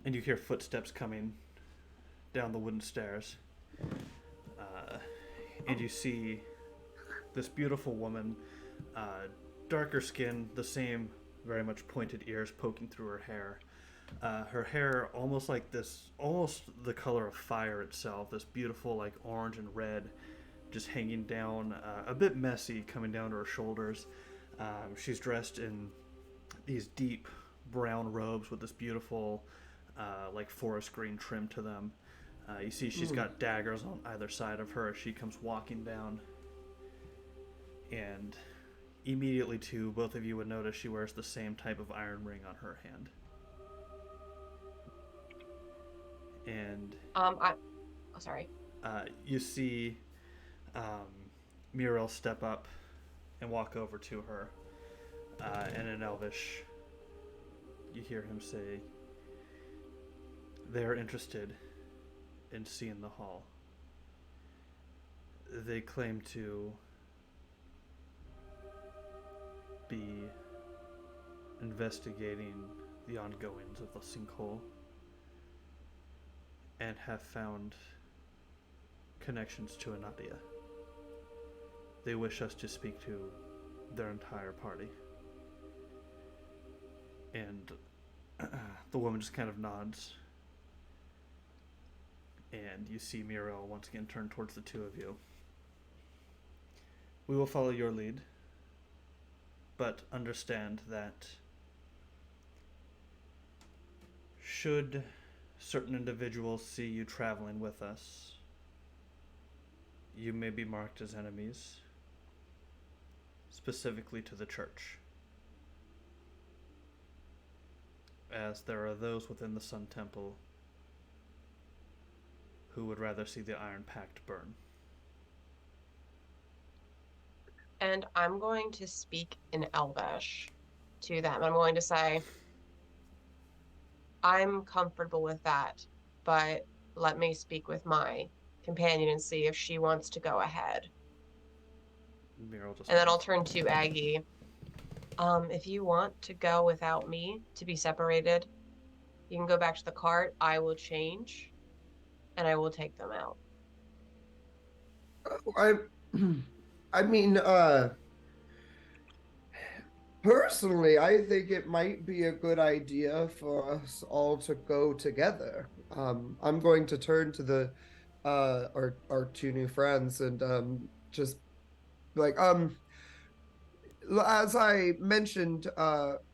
And you hear footsteps coming down the wooden stairs. And you see this beautiful woman, darker skin, the same very much pointed ears poking through her hair. Her hair almost like this, almost the color of fire itself, this beautiful like orange and red, just hanging down, a bit messy, coming down to her shoulders. She's dressed in these deep brown robes with this beautiful like forest green trim to them. You see she's got daggers on either side of her as she comes walking down. And immediately too, both of you would notice she wears the same type of iron ring on her hand. And sorry. You see Muriel step up and walk over to her, and in Elvish you hear him say, they're interested in seeing the hall. They claim to be investigating the ongoings of the sinkhole and have found connections to Anadia. They wish us to speak to their entire party. And the woman just kind of nods. And you see Muriel once again turn towards the two of you. We will follow your lead, but understand that should certain individuals see you traveling with us, you may be marked as enemies, specifically to the church, as there are those within the Sun Temple who would rather see the Iron Pact burn. And I'm going to speak in Elvish to them. I'm going to say, I'm comfortable with that, but let me speak with my companion and see if she wants to go ahead. And then I'll turn to Aggie. If you want to go without me, to be separated, you can go back to the cart. I will change, and I will take them out. I mean, personally, I think it might be a good idea for us all to go together. I'm going to turn to the our two new friends and just like as I mentioned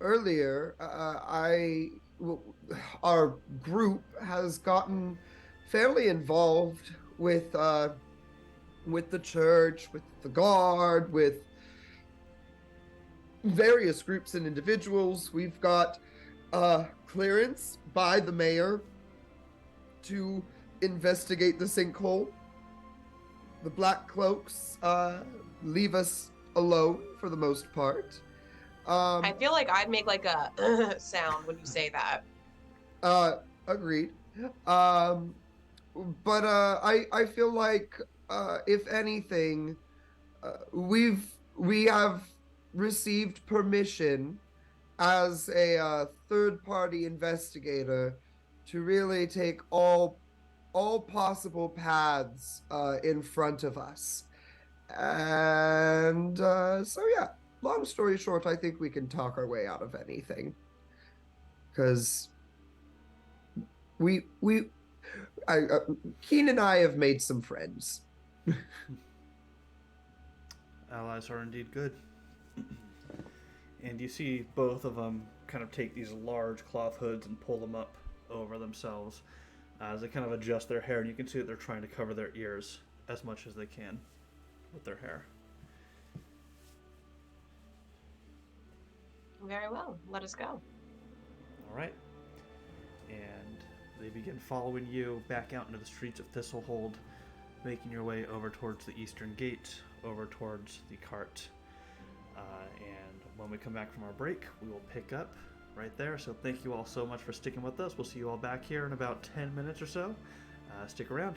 earlier, our group has gotten fairly involved with with the church, with the guard, with various groups and individuals. We've got clearance by the mayor to investigate the sinkhole. The Black Cloaks leave us alone for the most part. I feel like I'd make like a sound when you say that. Agreed. But I feel like if anything, we have received permission as a third party investigator to really take all possible paths in front of us. And so yeah, long story short, I think we can talk our way out of anything. Because Keen and I have made some friends. Allies are indeed good. And you see both of them kind of take these large cloth hoods and pull them up over themselves as they kind of adjust their hair, and you can see that they're trying to cover their ears as much as they can with their hair. Very well. Let us go. All right. And they begin following you back out into the streets of Thistlehold, making your way over towards the eastern gate, over towards the cart. And when we come back from our break, we will pick up right there. So thank you all so much for sticking with us. We'll see you all back here in about 10 minutes or so. Stick around.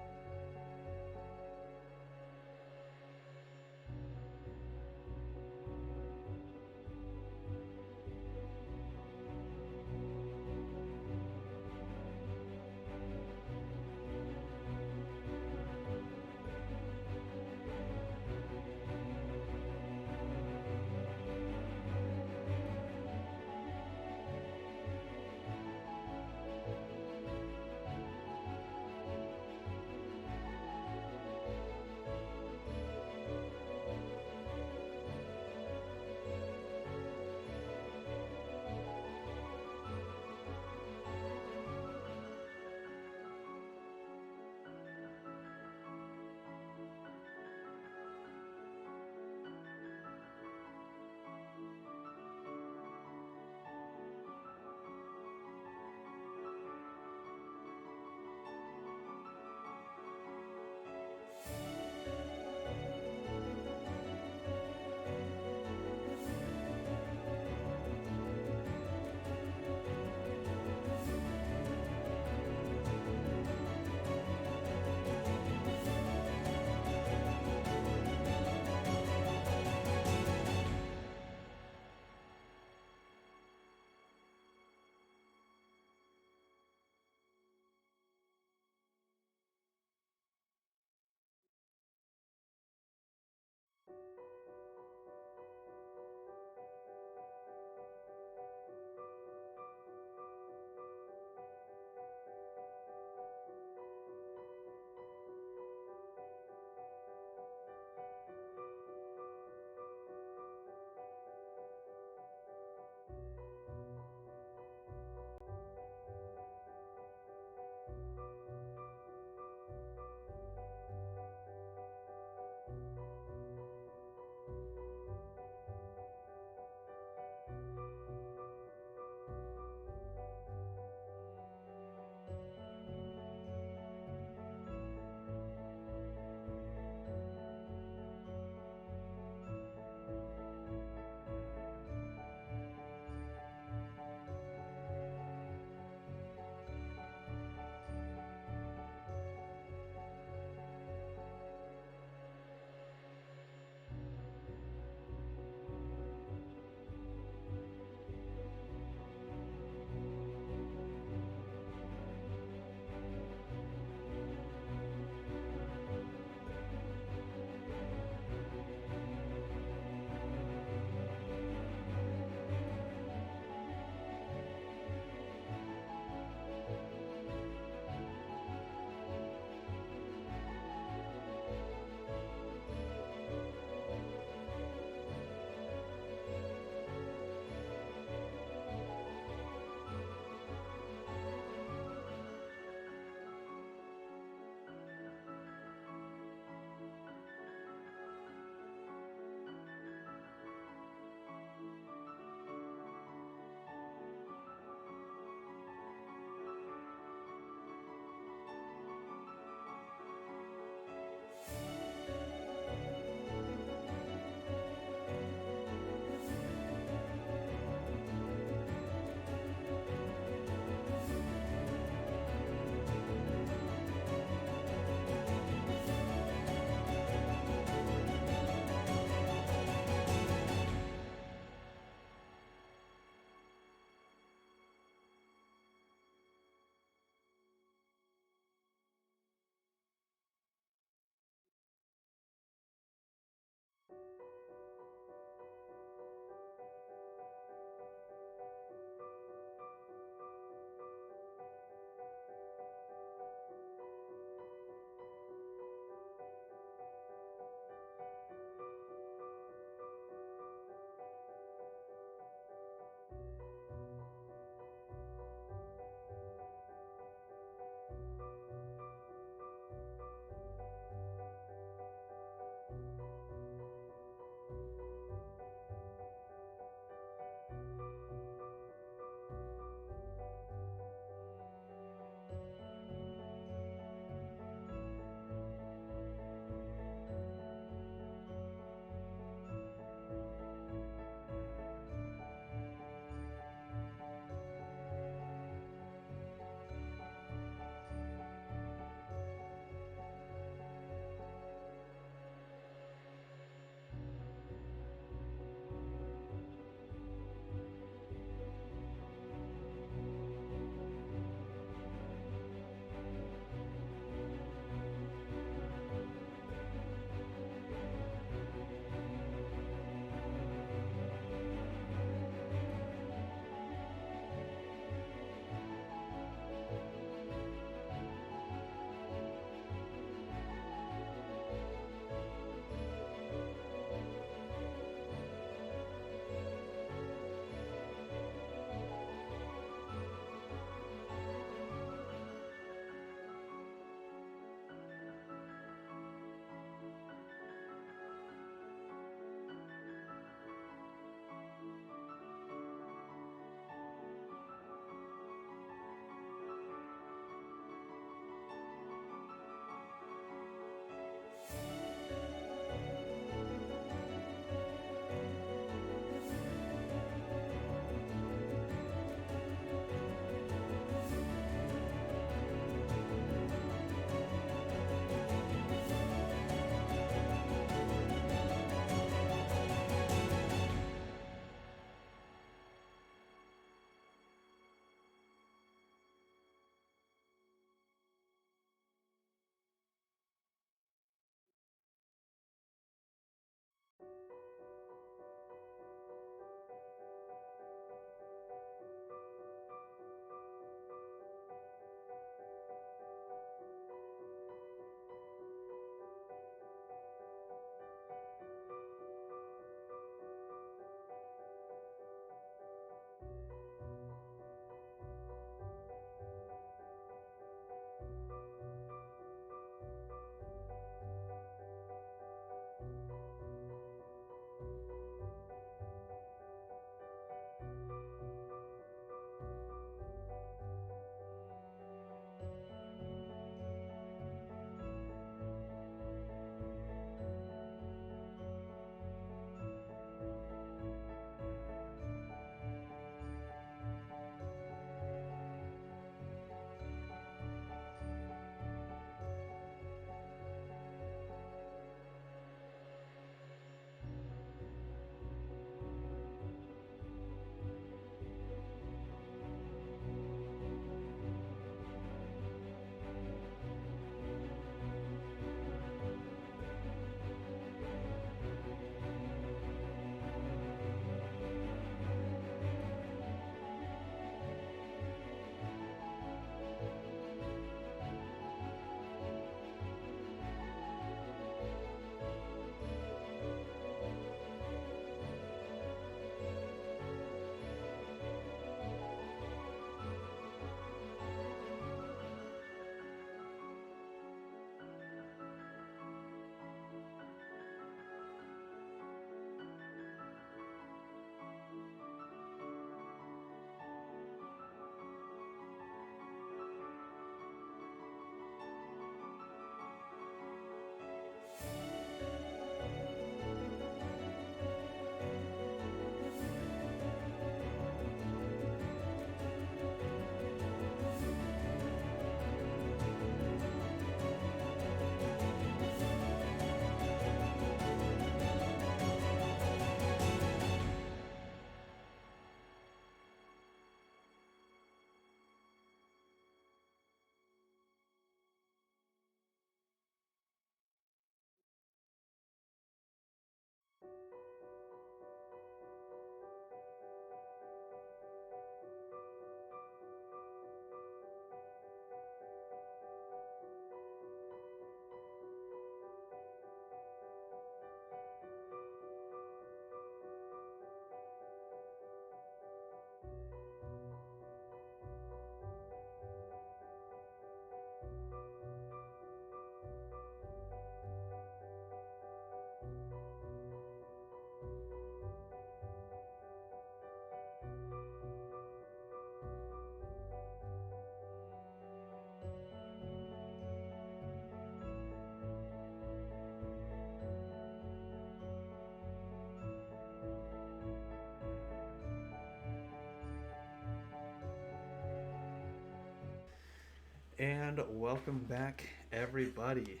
And welcome back, everybody.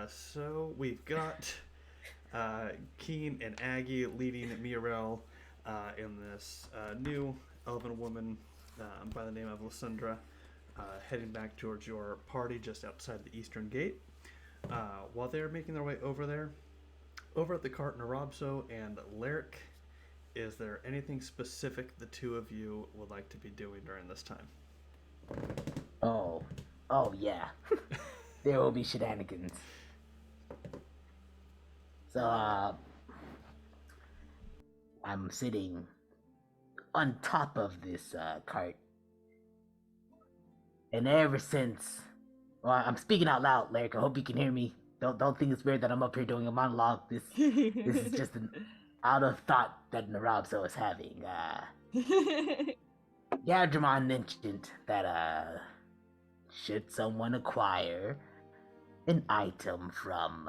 So we've got Keen and Aggie leading Mirel in this new elven woman by the name of Lysandra, heading back towards your party just outside the eastern gate. While they're making their way over there, over at the cart, Nrobso and Laerke, is there anything specific the two of you would like to be doing during this time? Oh yeah. There will be shenanigans. So, I'm sitting on top of this cart. And ever since, well, I'm speaking out loud, Laerke. I hope you can hear me. Don't think it's weird that I'm up here doing a monologue. This is just an out of thought that Nrobso is having. Yadramon mentioned that should someone acquire an item from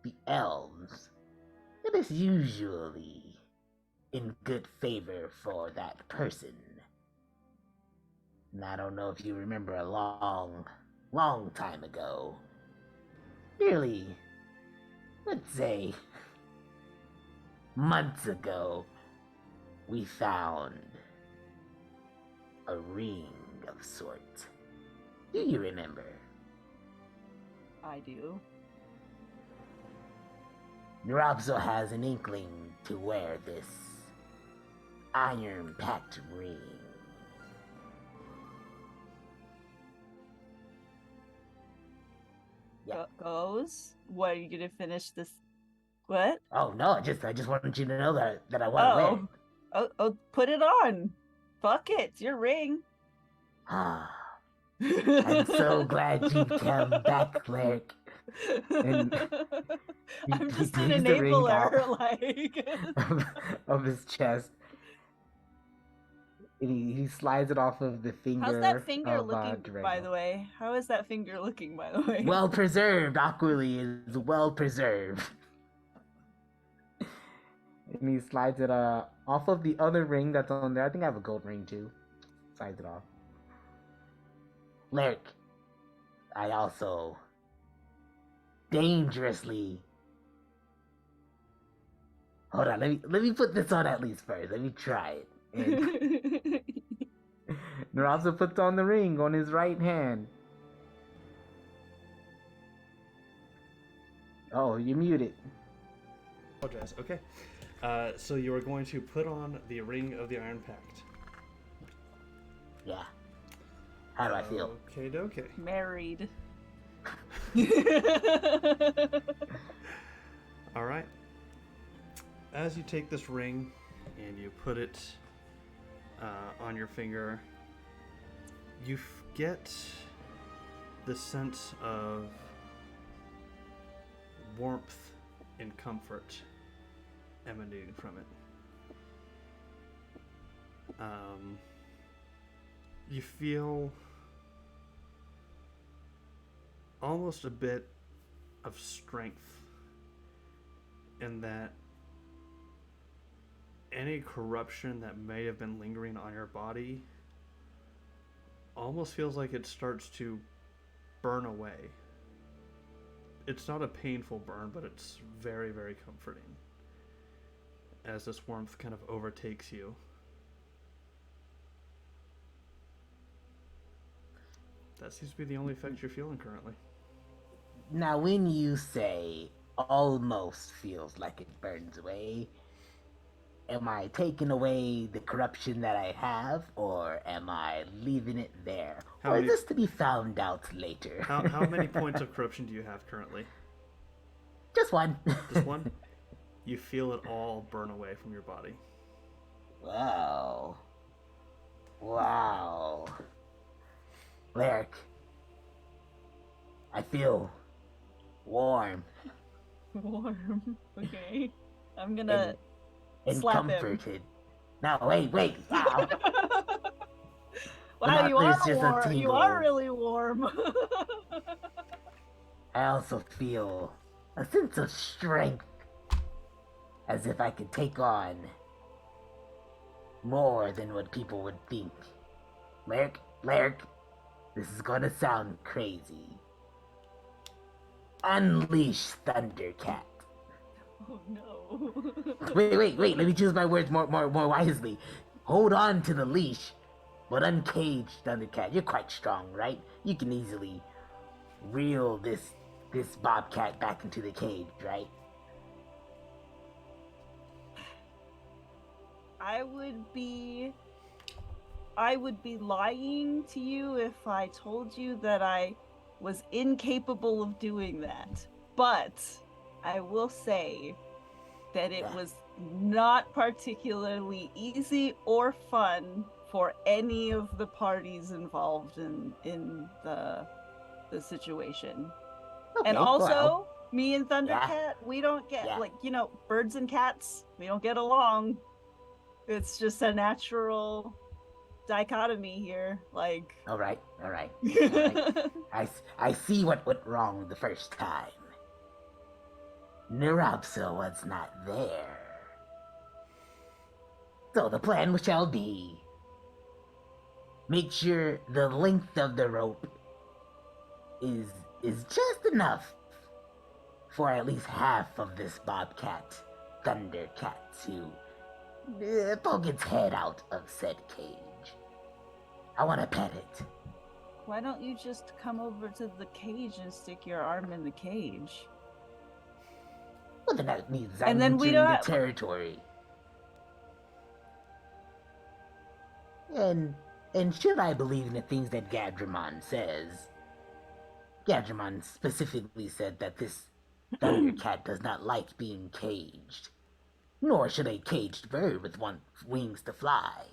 the elves, it is usually in good favor for that person. And I don't know if you remember a long time ago, nearly, let's say, months ago, we found a ring of sorts. Do you remember? I do. Nrobso has an inkling to wear this iron-packed ring. Yeah. Goes? What, are you gonna finish this? What? Oh no, I just wanted you to know that I want to wear it. Oh, put it on. Fuck it, it's your ring. Ah, I'm so glad you came back, Laerke. And I'm just he an takes the ring enabler, off like. of his chest. And he slides it off of the finger. How's that finger of, looking, by the way? How is that finger looking, by the way? Well preserved. Aquily is well preserved. And he slides it off of the other ring that's on there. I think I have a gold ring too. Slides it off. Laerke, I also dangerously. Hold on, let me put this on at least first. Let me try it. And Nrobso puts on the ring on his right hand. Oh, you're muted. Apologize. Okay. So you are going to put on the Ring of the Iron Pact. Yeah. How do I feel? Okay, dokie. Married. All right. As you take this ring and you put it on your finger, you get the sense of warmth and comfort emanating from it. You feel almost a bit of strength in that any corruption that may have been lingering on your body almost feels like it starts to burn away. It's not a painful burn, but it's very, very comforting as this warmth kind of overtakes you. That seems to be the only effect you're feeling currently. Now, when you say almost feels like it burns away, am I taking away the corruption that I have, or am I leaving it there? Or is this to be found out later? How many points of corruption do you have currently? Just one. Just one? You feel it all burn away from your body. Wow. Wow. Laerke, I feel warm. Warm. Okay. I'm gonna and slap comforted. him. No, wait. Wow. Wow, you are It's just a warm. You tingle. are really warm. I also feel a sense of strength, as if I could take on more than what people would think. Laerke, This is gonna sound crazy. Unleash Thundercat. Oh no. Wait. Let me choose my words more wisely. Hold on to the leash, but uncage Thundercat. You're quite strong, right? You can easily reel this bobcat back into the cage, right? I would be lying to you if I told you that I was incapable of doing that. But I will say that it was not particularly easy or fun for any of the parties involved in the situation. Okay, And also, well, me and Thundercat, we don't get birds and cats, we don't get along. It's just a natural dichotomy here. Like, all right. I see what went wrong the first time. Nrobso was not there. So the plan shall be, make sure the length of the rope is just enough for at least half of this bobcat, Thundercat, to poke its head out of said cage. I want to pet it. why don't you just come over to the cage and stick your arm in the cage? Well, then that means And I'm then we entering don't the have- territory. And should I believe in the things that Gadramon says, Gadramon specifically said that this Thundercat does not like being caged, nor should a caged bird with wings to fly.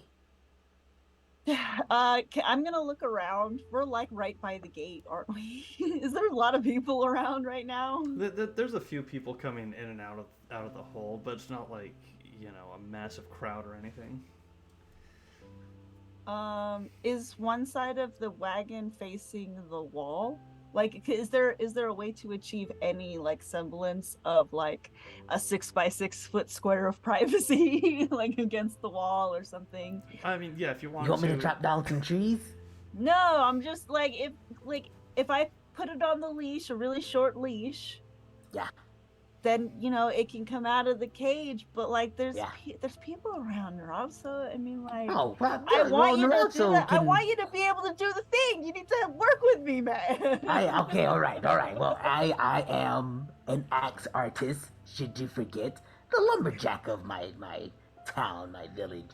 I'm gonna look around. We're like right by the gate, aren't we? Is there a lot of people around right now? There's a few people coming in and out of the hole, but it's not like, a massive crowd or anything. Is one side of the wagon facing the wall? Like, is there a way to achieve any like semblance of like a 6x6 foot square of privacy, like against the wall or something? I mean, yeah, if you want You want me to chop down some trees? No, I'm just like if I put it on the leash, a really short leash. Yeah. Then it can come out of the cage, but like there's Yeah. there's people around, Rob. So I mean, like, Oh, well, I want you to do that. I can... want you to be able to do the thing. You need to work with me, man. Okay, all right. Well, I am an axe artist. Should you forget, the lumberjack of my town, my village.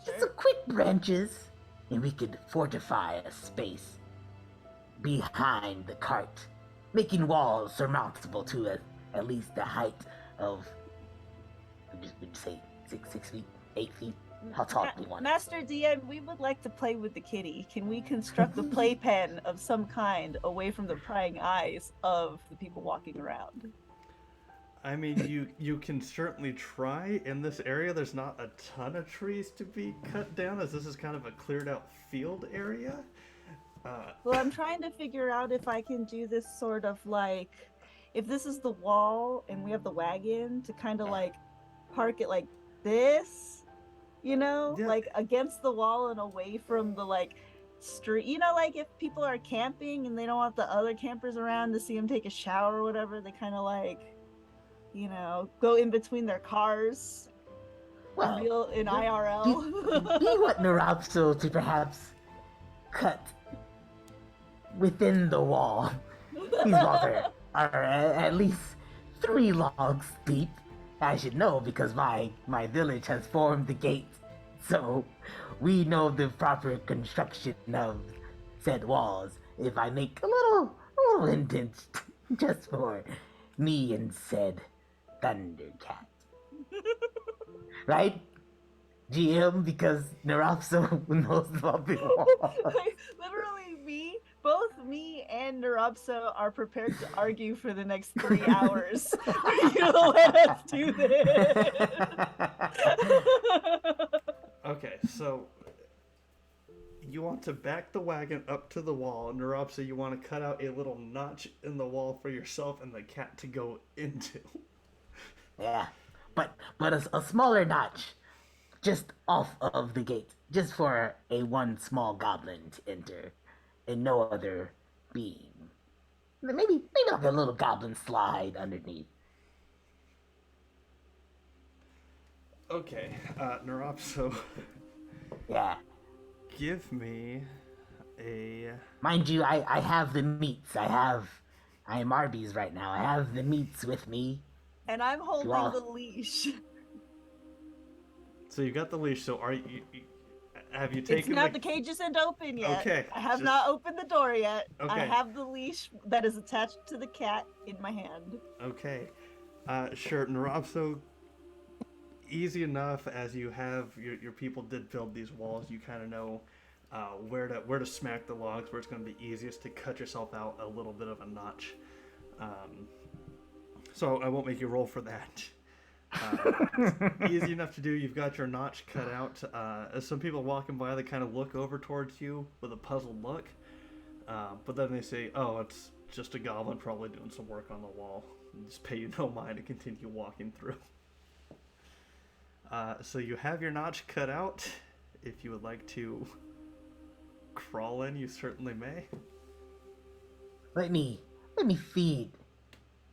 Just some quick branches, and we could fortify a space behind the cart, making walls surmountable to at least the height of, would you say 6 feet, 8 feet? How tall do you want it? Master DM, we would like to play with the kitty. Can we construct a playpen of some kind away from the prying eyes of the people walking around? I mean, you can certainly try. In this area, there's not a ton of trees to be cut down, as this is kind of a cleared out field area. Well, I'm trying to figure out if I can do this sort of like, if this is the wall and we have the wagon, to kind of like park it like this, Yeah. like against the wall and away from the like street. Like if people are camping and they don't want the other campers around to see them take a shower or whatever, they kind of like, go in between their cars. Well, In IRL. Be what Nrobso to perhaps cut within the wall. These walls are at least 3 logs deep. I should know because my village has formed the gate, so we know the proper construction of said walls. If I make a little indent just for me and said Thundercat. Right? GM, because Nrobso knows about the wall. Literally, both me and Nrobso are prepared to argue for the next 3 hours. Let us do this. Okay, so you want to back the wagon up to the wall, and Nrobso, you want to cut out a little notch in the wall for yourself and the cat to go into. Yeah, but a smaller notch, just off of the gate, just for a one small goblin to enter. and no other being. Maybe like a little goblin slide underneath. Okay, Nrobso, Yeah. give me a. Mind you, I have the meats. I am Arby's right now. I have the meats with me. And I'm holding Wow. the leash. So you got the leash. So are you have you It's taken not, the cage isn't open yet. Okay, I have just- not opened the door yet. I Okay. have the leash that is attached to the cat in my hand. Okay, sure, Nrobso. Easy enough as you have your people did build these walls. You kind of know where to smack the logs, where it's going to be easiest to cut yourself out a little bit of a notch. So I won't make you roll for that. Easy enough to do. You've got your notch cut out. As some people walking by, they kind of look over towards you with a puzzled look, but then they say, "Oh, it's just a goblin probably doing some work on the wall." And just pay you no mind and continue walking through. So you have your notch cut out. If you would like to crawl in, you certainly may. Let me feed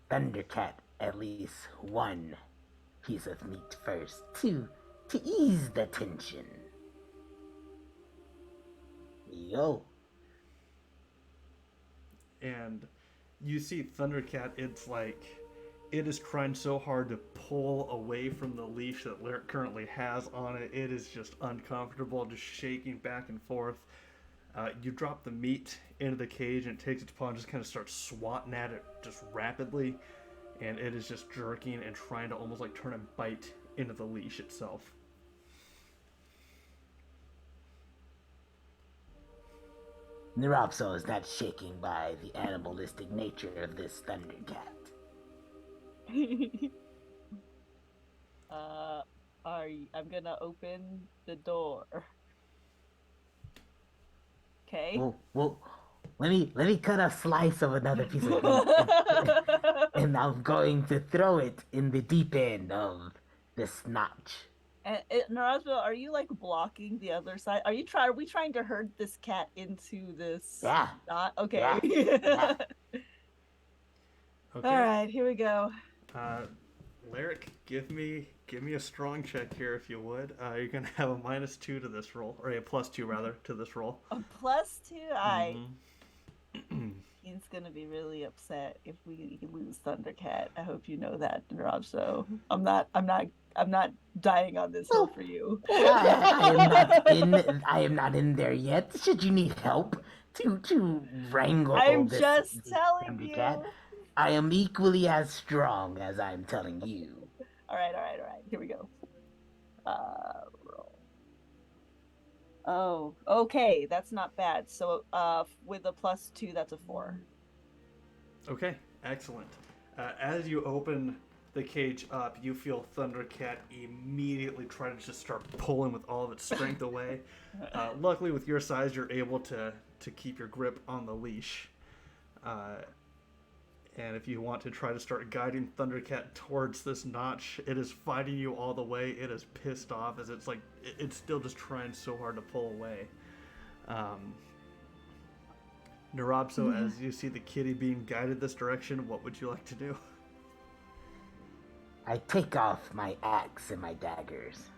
Thundercat at least one piece of meat first to ease the tension. Yo. And you see Thundercat, it's like it is trying so hard to pull away from the leash that Laerke currently has on it. It is just uncomfortable, just shaking back and forth. You drop the meat into the cage and it takes its paw and just kind of starts swatting at it just rapidly. And it is just jerking and trying to almost like turn and bite into the leash itself. Nrobso is not shaken by the animalistic nature of this Thundercat. I'm gonna open the door. Okay. Well, let me cut a slice of another piece of meat, and I'm going to throw it in the deep end of this notch. And Nrobso, are you like blocking the other side? Are we trying to herd this cat into this? Yeah. Not okay. Yeah. Okay. All right, here we go. Laerke, give me a strong check here if you would. You're gonna have a -2 to this roll, or a +2 rather to this roll. A +2. Mhm. He's gonna be really upset if we lose Thundercat. I hope you know that, Nrobso. I'm not dying on this hill for you. I am not in there yet. Should you need help to wrangle I'm this just telling Thundercat, you. I am equally as strong as I'm telling you. All right. Here we go. Roll. Oh, okay. That's not bad. So, with a +2, that's a 4. Okay, excellent. As you open the cage up, you feel Thundercat immediately try to just start pulling with all of its strength away. Luckily, with your size, you're able to keep your grip on the leash. And if you want to try to start guiding Thundercat towards this notch, it is fighting you all the way. It is pissed off as it's like it's still just trying so hard to pull away. Nrobso, as you see the kitty being guided this direction, what would you like to do? I take off my axe and my daggers,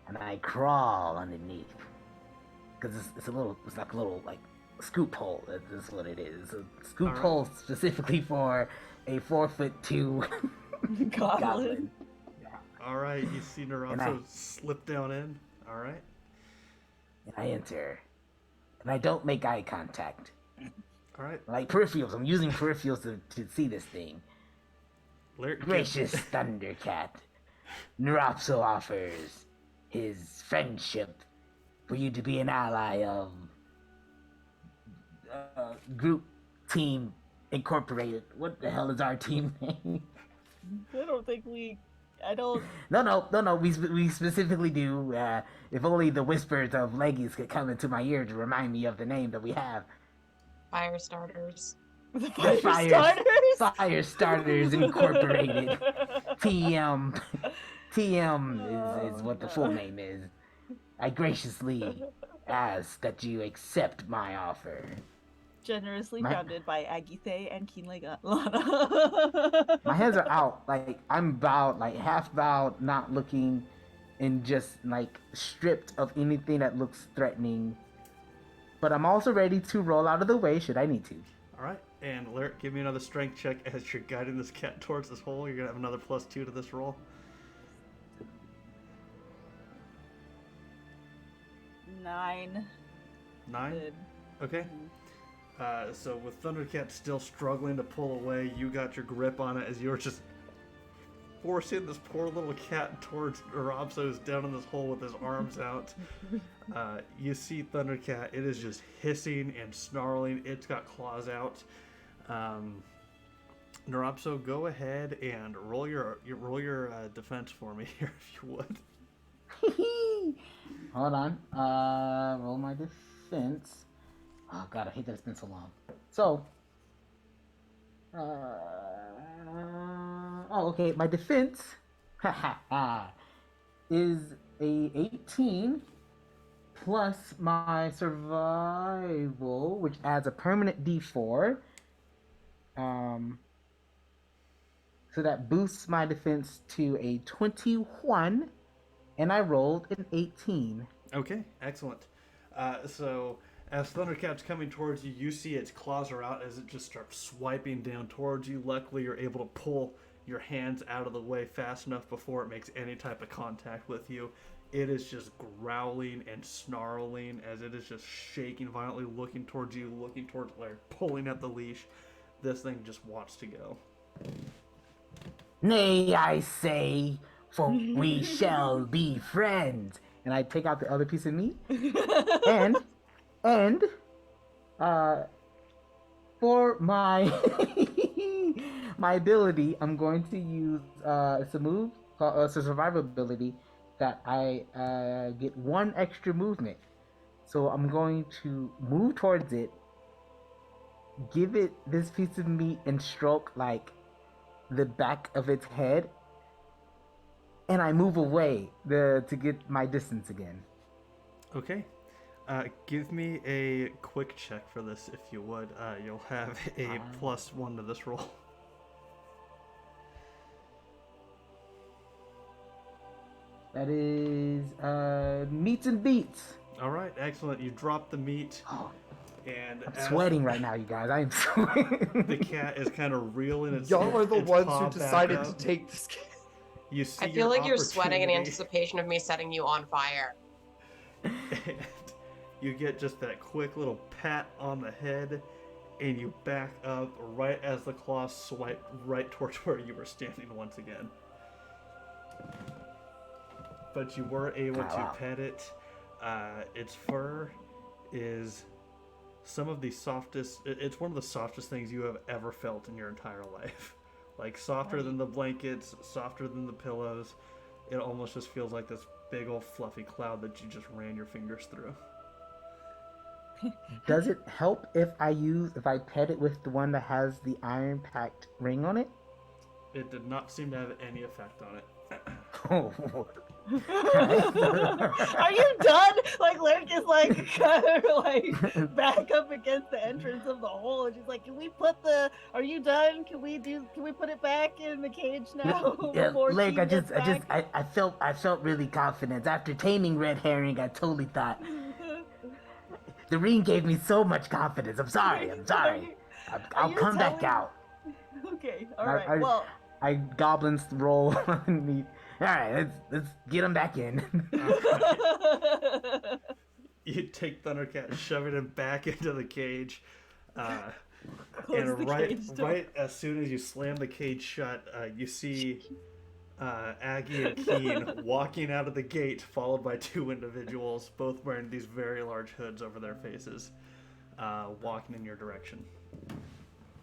and I crawl underneath, because it's like a little scoop hole. That's what it is. A scoop All right. hole specifically for a 4'2" goblin. All right, you see Nrobso slip down in. All right. And I enter, and I don't make eye contact. All right. Like peripherals, I'm using peripherals to see this thing. Laerke, Gracious Thundercat, Nrobso offers his friendship for you to be an ally of Group Team Incorporated. What the hell is our team name? I don't. No. We specifically do. If only the whispers of Leggies could come into my ear to remind me of the name that we have. Fire starters. The Fire Starters Incorporated. TM is what the full name is. I graciously ask that you accept my offer. Generously My- founded by Agithe and Kinlegelana. My hands are out. Like, I'm bowed, like half bowed, not looking, and just like stripped of anything that looks threatening. But I'm also ready to roll out of the way should I need to. All right, and Laerke, give me another strength check as you're guiding this cat towards this hole. You're gonna have another +2 to this roll. 9. 9. Good. Okay. So with Thundercat still struggling to pull away, you got your grip on it as you're just forcing this poor little cat towards Nrobso, who's down in this hole with his arms out. You see Thundercat, it is just hissing and snarling. It's got claws out. Nrobso, go ahead and roll your defense for me here, if you would. Hold on. Roll my defense. Oh god, I hate that it's been so long. So, okay. My defense, is a 18 plus my survival, which adds a permanent D4. So that boosts my defense to a 21, and I rolled an 18. Okay, excellent. So as Thundercat's coming towards you, you see its claws are out as it just starts swiping down towards you. Luckily, you're able to pull your hands out of the way fast enough before it makes any type of contact with you. It is just growling and snarling as it is just shaking violently, looking towards you, looking towards Laird, pulling at the leash. This thing just wants to go. Nay, I say, for we shall be friends. And I take out the other piece of meat, and for my my ability, I'm going to use it's a move, it's a survival ability that I get 1 extra movement. So I'm going to move towards it, give it this piece of meat, and stroke like the back of its head, and I move away to get my distance again. Okay. Give me a quick check for this, if you would. You'll have a +1 to this roll. That is meats and beats. All right, excellent. You drop the meat, and I'm as sweating right now, you guys. I am sweating. the cat is kind of reeling its Y'all are the its ones paw who back decided up. to take this game. You see I feel your like you're sweating in opportunity, anticipation of me setting you on fire. and you get just that quick little pat on the head, and you back up right as the claws swipe right towards where you were standing once again. But you were able to pet it. Its fur is some of the softest. It's one of the softest things you have ever felt in your entire life. Like softer than the blankets, softer than the pillows. It almost just feels like this big old fluffy cloud that you just ran your fingers through. Does it help if I pet it with the one that has the iron packed ring on it? It did not seem to have any effect on it. Oh. Are you done? Like Laerke is like kind of like back up against the entrance of the hole, and she's like, "Can we put the? Are you done? Can we put it back in the cage now?" Yeah, before Lake, Keem gets back? I felt really confident after taming Red Herring. I totally thought the ring gave me so much confidence. I'm sorry. I'll come back out. Okay, all right. Well, I goblins roll on me. All right, let's get him back in. You take Thundercat, shove it back into the cage, and the cage door. right as soon as you slam the cage shut, you see Aggie and Keen walking out of the gate, followed by 2 individuals, both wearing these very large hoods over their faces, walking in your direction.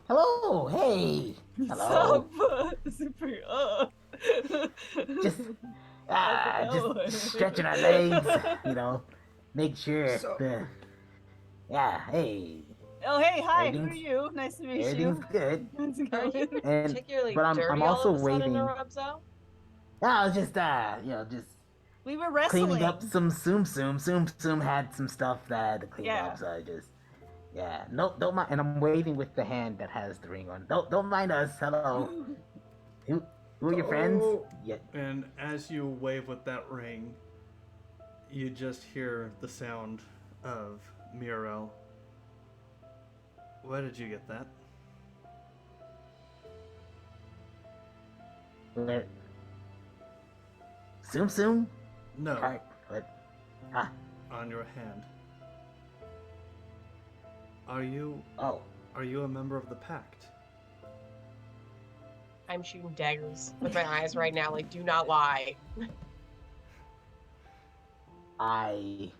Hello, hey. Hello. Super. Just stretching our legs, make sure. Yeah, hey. Oh, hey, hi. Who are Everything's- you? Nice to meet you. Everything's good. How's it Are you going? And particularly but I'm dirty also all of a sudden, waiting. Nrobso? I was just We were wrestling. cleaning up some Tsum Tsum. Tsum Tsum had some stuff that I had to clean Yeah. up, so I just... Yeah, no, don't mind. And I'm waving with the hand that has the ring on. Don't mind us. Hello. Who are your friends? Oh. Yeah. And as you wave with that ring, you just hear the sound of Muriel. Where did you get that? Where? Tsum Tsum? No, Alright, what? Ah, on your hand. Are you oh. a member of the Pact? I'm shooting daggers with my eyes right now. Like, do not lie. I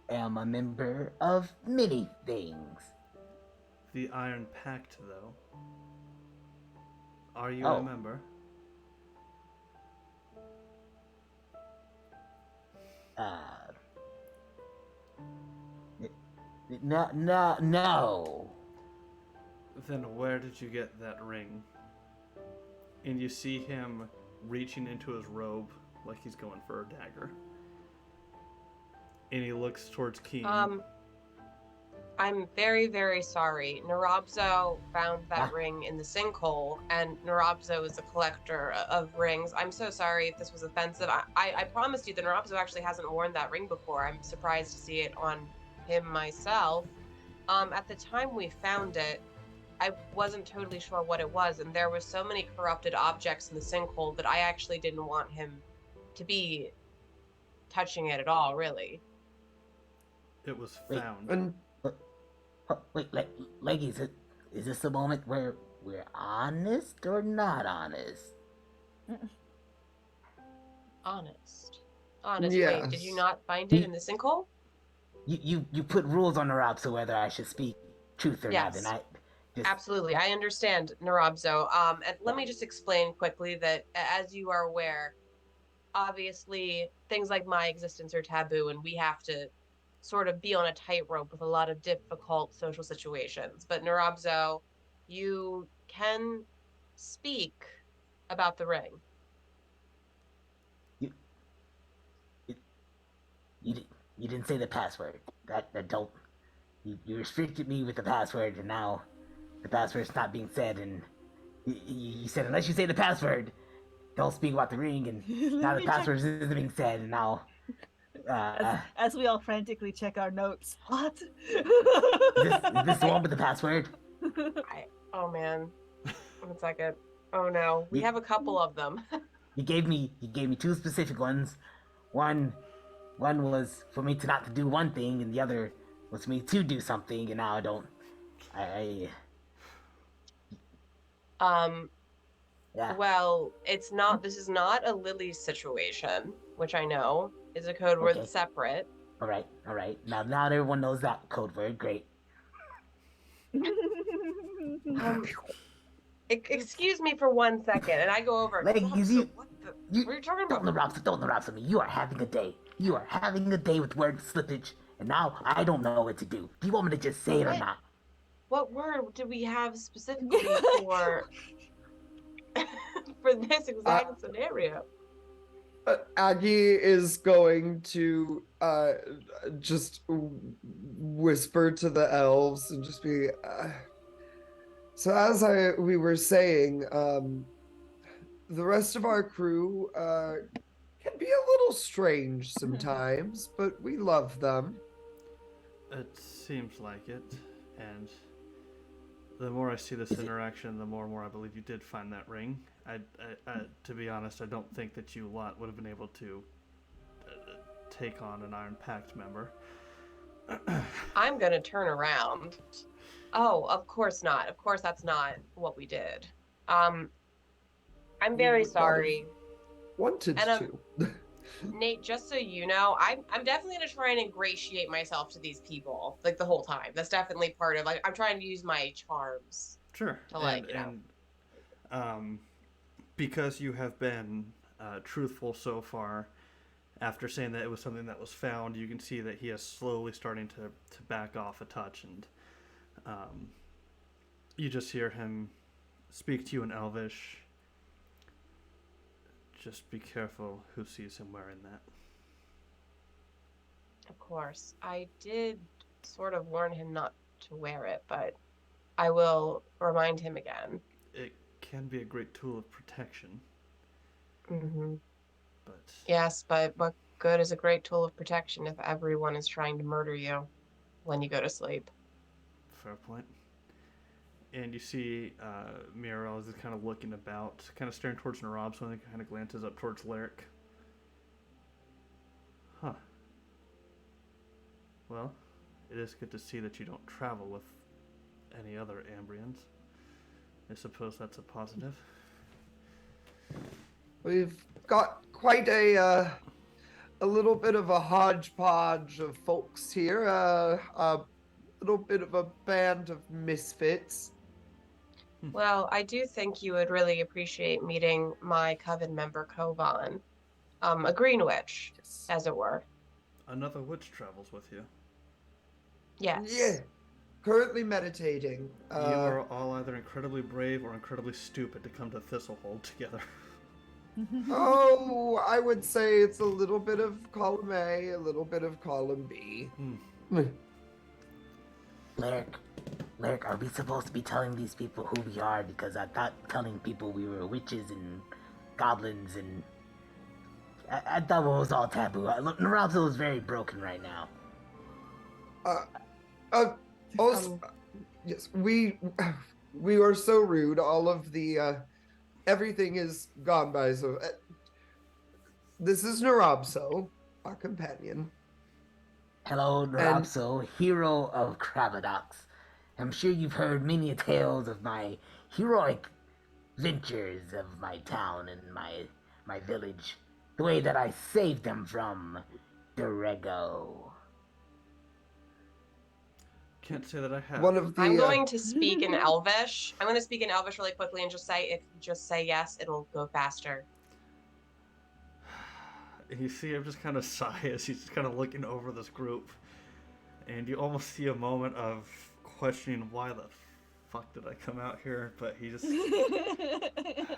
am a member of many things. The Iron Pact, though. Are you Oh. a member? No. Then where did you get that ring? And you see him reaching into his robe like he's going for a dagger. And he looks towards Keen. I'm very, very sorry. Nrobso found that ring in the sinkhole, and Nrobso is a collector of rings. I'm so sorry if this was offensive. I promised you that Nrobso actually hasn't worn that ring before. I'm surprised to see it on him myself. At the time we found it, I wasn't totally sure what it was, and there were so many corrupted objects in the sinkhole that I actually didn't want him to be touching it at all, really. It was Wait, found. And Wait, Leggy, is this a moment where we're honest or not honest? Honest. Wait, did you Yes. not find it in the sinkhole? You put rules on the route so whether I should speak truth or not, Yes. and I just... Absolutely, I understand, Nrobso. And let me just explain quickly that, as you are aware, obviously things like my existence are taboo, and we have to sort of be on a tightrope with a lot of difficult social situations. But Nrobso, you can speak about the ring. You didn't say the password. That don't... You restricted me with the password, and now the password's not being said, and you said unless you say the password, don't speak about the ring, and now the password isn't being said, and now... As we all frantically check our notes. What? is this the one with the password? Oh man, 1 second. Oh no, we have a couple of them. You gave me two specific ones. One was for me to not to do one thing, and the other was for me to do something, and now I don't. Yeah. Well, it's not. This is not a Lily situation, which I know is a code word Okay. separate. All right. Now everyone knows that code word. Great. Excuse me for 1 second, and I go over. Like, Nrobso, what are you talking about? Don't Nrobso me. You are having a day. You are having a day with word slippage, and now I don't know what to do. Do you want me to just say it or not? What word do we have specifically for for this exact scenario? Aggie is going to just whisper to the elves and just be. So as we were saying, the rest of our crew can be a little strange sometimes, but we love them. It seems like it, and the more I see this interaction, the more and more I believe you did find that ring. I to be honest, I don't think that you lot would have been able to take on an Iron Pact member. I'm gonna turn around. Oh, of course not. Of course, that's not what we did. I'm very sorry. Wanted And, to. Nate, just so you know, I'm definitely gonna try and ingratiate myself to these people like the whole time. That's definitely part of I'm trying to use my charms. Sure. To because you have been truthful so far, after saying that it was something that was found, you can see that he is slowly starting to back off a touch, and you just hear him speak to you in Elvish. Just be careful who sees him wearing that. course. I did sort of warn him not to wear it, but I will remind him again. It can be a great tool of protection, Hmm. but Yes, but what good is a great tool of protection if everyone is trying to murder you when you go to sleep? fair point. And you see Muriel is kind of looking about, kind of staring towards Nrobso, and then kind of glances up towards Laerke. Huh. Well, it is good to see that you don't travel with any other Ambrians. I suppose that's a positive. We've got quite a little bit of a hodgepodge of folks here. A little bit of a band of misfits. Well, I do think you would really appreciate meeting my coven member Kovaan, a green witch, Yes. as it were. Another witch travels with you. Yes. Yeah. Currently meditating. You are all either incredibly brave or incredibly stupid to come to Thistlehold together. Oh, I would say it's a little bit of column A, a little bit of column B. Laerke, are we supposed to be telling these people who we are? Because I thought telling people we were witches and goblins and... I thought it was all taboo. Nrobso is very broken right now. Also, yes, we are so rude. All of the everything is gone by. So this is Nrobso, our companion. Hello, Nrobso, hero of Krabadox. I'm sure you've heard many tales of my heroic ventures of my town and my village. The way that I saved them from Dorego. Can't say that I have. One of the. I'm going to speak in Elvish. I'm going to speak in Elvish really quickly and just say, if you just say yes, it'll go faster. And you see him just kind of sigh as he's just kind of looking over this group. And you almost see a moment of questioning why the fuck did I come out here? But he just...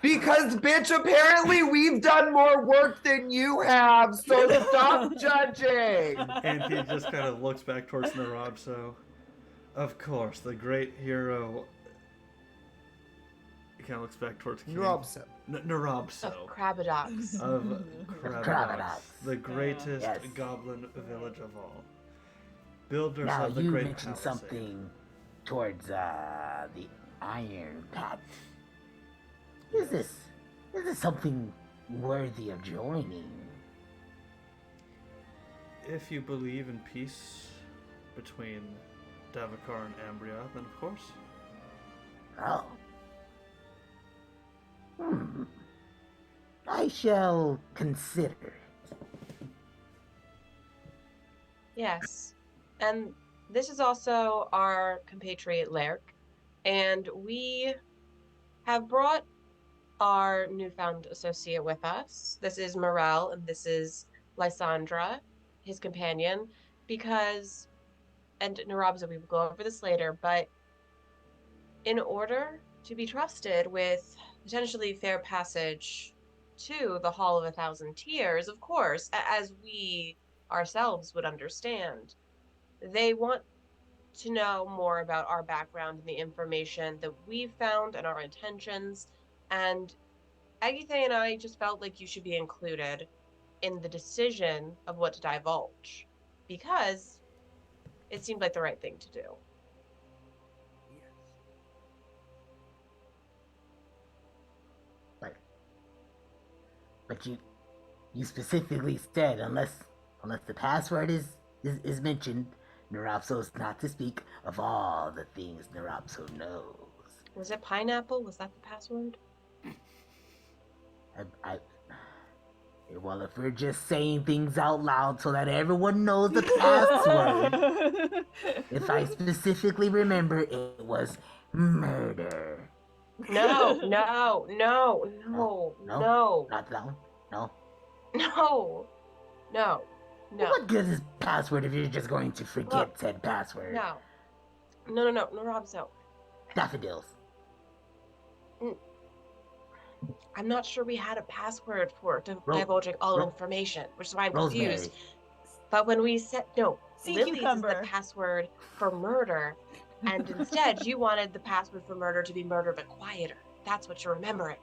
Because, bitch, apparently we've done more work than you have, so stop judging! And he just kind of looks back towards Nrobso. Of course, the great hero... He kind of looks back towards King. Nrobso. Nrobso. Of Krabadox. Of Krabadox. The greatest Yes. goblin village of all. Builders Now of the you great mentioned palisade. something towards the Iron Pact. Is this something worthy of joining? If you believe in peace between Davokar and Ambria, then of course. Oh. I shall consider it. Yes. And this is also our compatriot Laerke. And we have brought our newfound associate with us. This is Morel, and this is Lysandra, his companion, because, and Nrobso, we will go over this later, but in order to be trusted with potentially fair passage to the Hall of 1,000 Tears, of course, as we ourselves would understand, they want to know more about our background and the information that we've found and our intentions. And Agithe and I just felt like you should be included in the decision of what to divulge, because it seemed like the right thing to do. But you specifically said unless the password is mentioned, Nrobso is not to speak of all the things Nrobso knows. Was it pineapple? Was that the password? Well, if we're just saying things out loud so that everyone knows the password, if I specifically remember, it was murder. No. No. Not that one? No? No. What good is password if you're just going to forget Look, said password? No, Nrobso. Daffodils. I'm not sure we had a password for Ro- divulging all Ro- information, which is why I'm Rosemary. confused. But when we said, no, Sea Lily's is cucumber. the password for murder. And instead, you wanted the password for murder to be murder, but quieter. That's what you're remembering.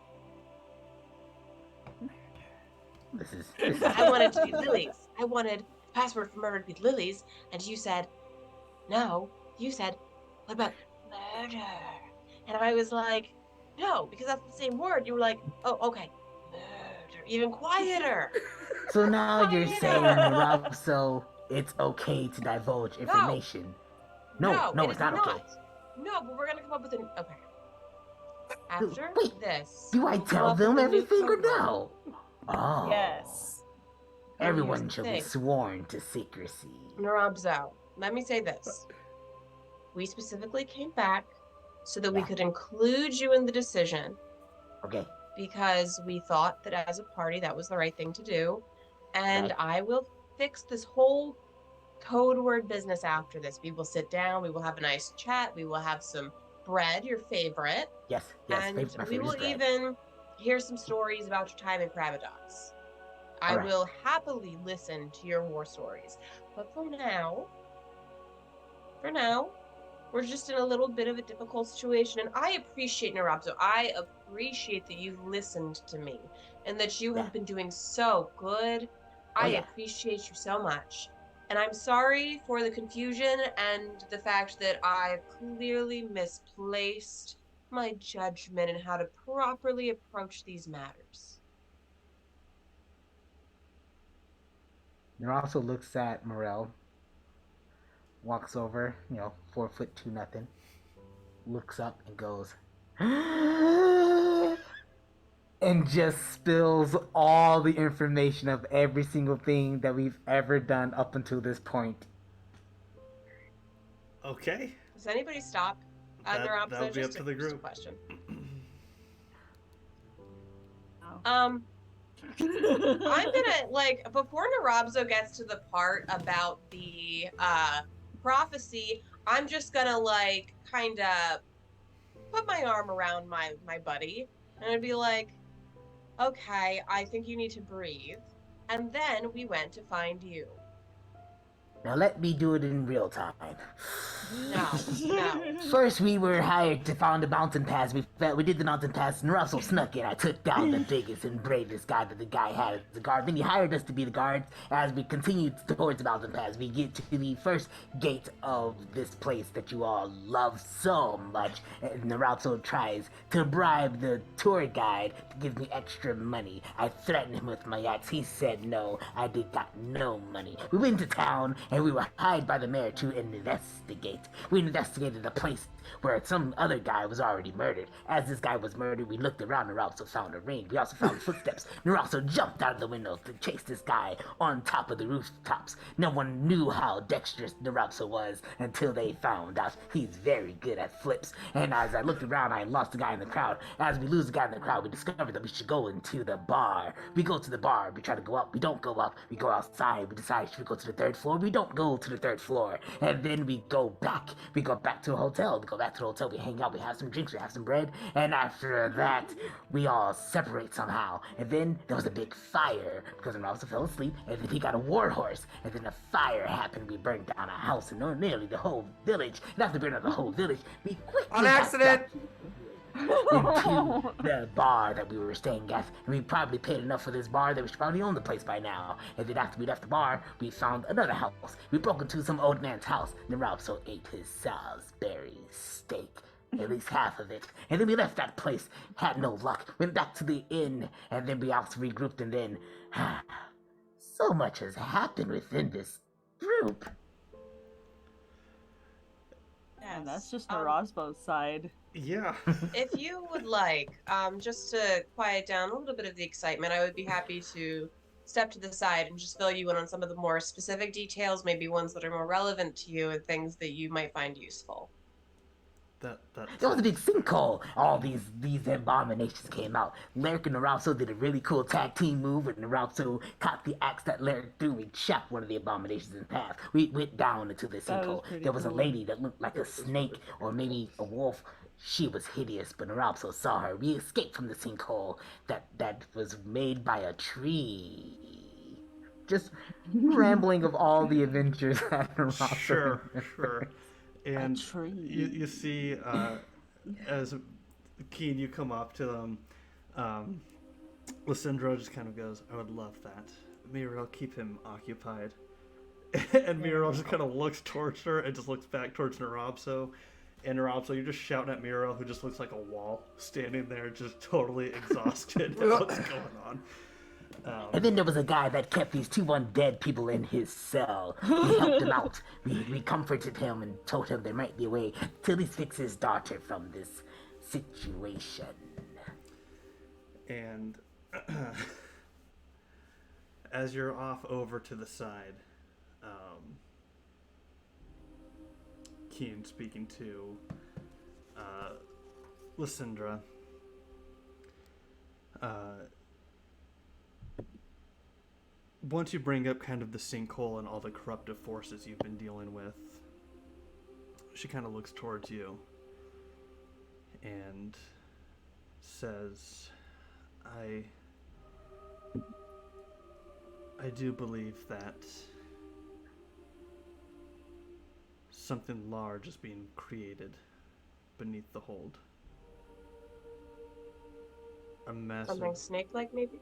This is I wanted to be Lily's. I wanted the password for murder to be Lily's. And you said, no. You said, what about murder? And I was like, no, because that's the same word. You were like, oh, okay. Murder. Even quieter. So now you're Quieter. saying, Nrobso, it's okay to divulge information. No, it it's is not okay. No, but we're gonna come up with an okay. After Wait, this, do I we'll come tell up with them a new everything or code word. no? Oh. Yes. And here's Everyone the shall be thing. sworn to secrecy. Nrobso, let me say this. We specifically came back so that we Yeah. could include you in the decision Okay. because we thought that as a party that was the right thing to do. And Right. I will fix this whole code word business after this. We will sit down, we will have a nice chat, we will have some bread, your favorite. Yes, And my we favorite will is bread. even hear some stories about your time in Krabadox. I Alright. will happily listen to your war stories. But for now, we're just in a little bit of a difficult situation. And I appreciate, Nrobso, I appreciate that you've listened to me and that you have been doing so good. I appreciate you so much. And I'm sorry for the confusion and the fact that I've clearly misplaced my judgment in how to properly approach these matters. Nrobso looks at Morel, walks over, 4'2", looks up and goes, and just spills all the information of every single thing that we've ever done up until this point. Okay. Does anybody stop? That'll Nrobso, be up just to the a group. question. Oh. I'm gonna before Nrobso gets to the part about the prophecy, I'm just gonna kind of put my arm around my buddy and I'd be like, okay, I think you need to breathe. And then we went to find you. Now let me do it in real time. No. First, we were hired to find the mountain pass. We did the mountain pass, and Russell snuck in. I took down the biggest and bravest guy that the guy had as the guard. Then he hired us to be the guards. As we continued towards the mountain pass, we get to the first gate of this place that you all love so much. And Nrobso tries to bribe the tour guide to give me extra money. I threatened him with my axe. He said no. I did got no money. We went to town, and we were hired by the mayor to investigate. We investigated a place where some other guy was already murdered. As this guy was murdered, we looked around and Nrobso found a ring. We also found footsteps. Nrobso jumped out of the window to chase this guy on top of the rooftops. No one knew how dexterous Nrobso was until they found out. He's very good at flips. And as I looked around, I lost the guy in the crowd. As we lose the guy in the crowd, we discovered that we should go into the bar. We go to the bar. We try to go up. We don't go up. We go outside. We decide, should we go to the third floor? We don't go to the third floor. And then we go back. We go back to a hotel. We go back to the hotel. We hang out. We have some drinks. We have some bread. And after that, we all separate somehow. And then there was a big fire because Nrobso fell asleep. And then he got a war horse. And then a fire happened. We burned down a house and nearly the whole village. And after burning down the whole village, we quickly On accident! into the bar that we were staying at, and we probably paid enough for this bar that we should probably own the place by now. And then after we left the bar, we found another house. We broke into some old man's house, and Nrobso ate his Salisbury steak, at least half of it. And then we left that place, had no luck, went back to the inn, and then we also regrouped, and then so much has happened within this group. And that's just Nrobso's side. Yeah. If you would like, just to quiet down a little bit of the excitement, I would be happy to step to the side and just fill you in on some of the more specific details, maybe ones that are more relevant to you and things that you might find useful. There was a big sinkhole. All these abominations came out. Laerke and Nrobso did a really cool tag team move, and Nrobso caught the axe that Laerke threw. We shot one of the abominations in half. We went down into the sinkhole. There was a lady that looked like a snake or maybe a wolf. She was hideous, but Nrobso saw her. We escaped from the sinkhole that was made by a tree. Just rambling of all the adventures that Nrobso Sure, remembers. sure. And tree. you see, as Keen, you come up to them, Lysindra just kind of goes, I would love that. Muriel, keep him occupied. And Muriel just kind of looks towards her and just looks back towards Nrobso. And Nrobso, you're just shouting at Muriel, who just looks like a wall, standing there just totally exhausted at what's going on. And then there was a guy that kept these two undead people in his cell. We helped him out. We comforted him and told him there might be a way to at least fix his daughter from this situation. And as you're off over to the side, Keen speaking to Lysindra, once you bring up kind of the sinkhole and all the corruptive forces you've been dealing with, she kind of looks towards you and says, I do believe that something large is being created beneath the hold. A massive... Something snake-like, maybe?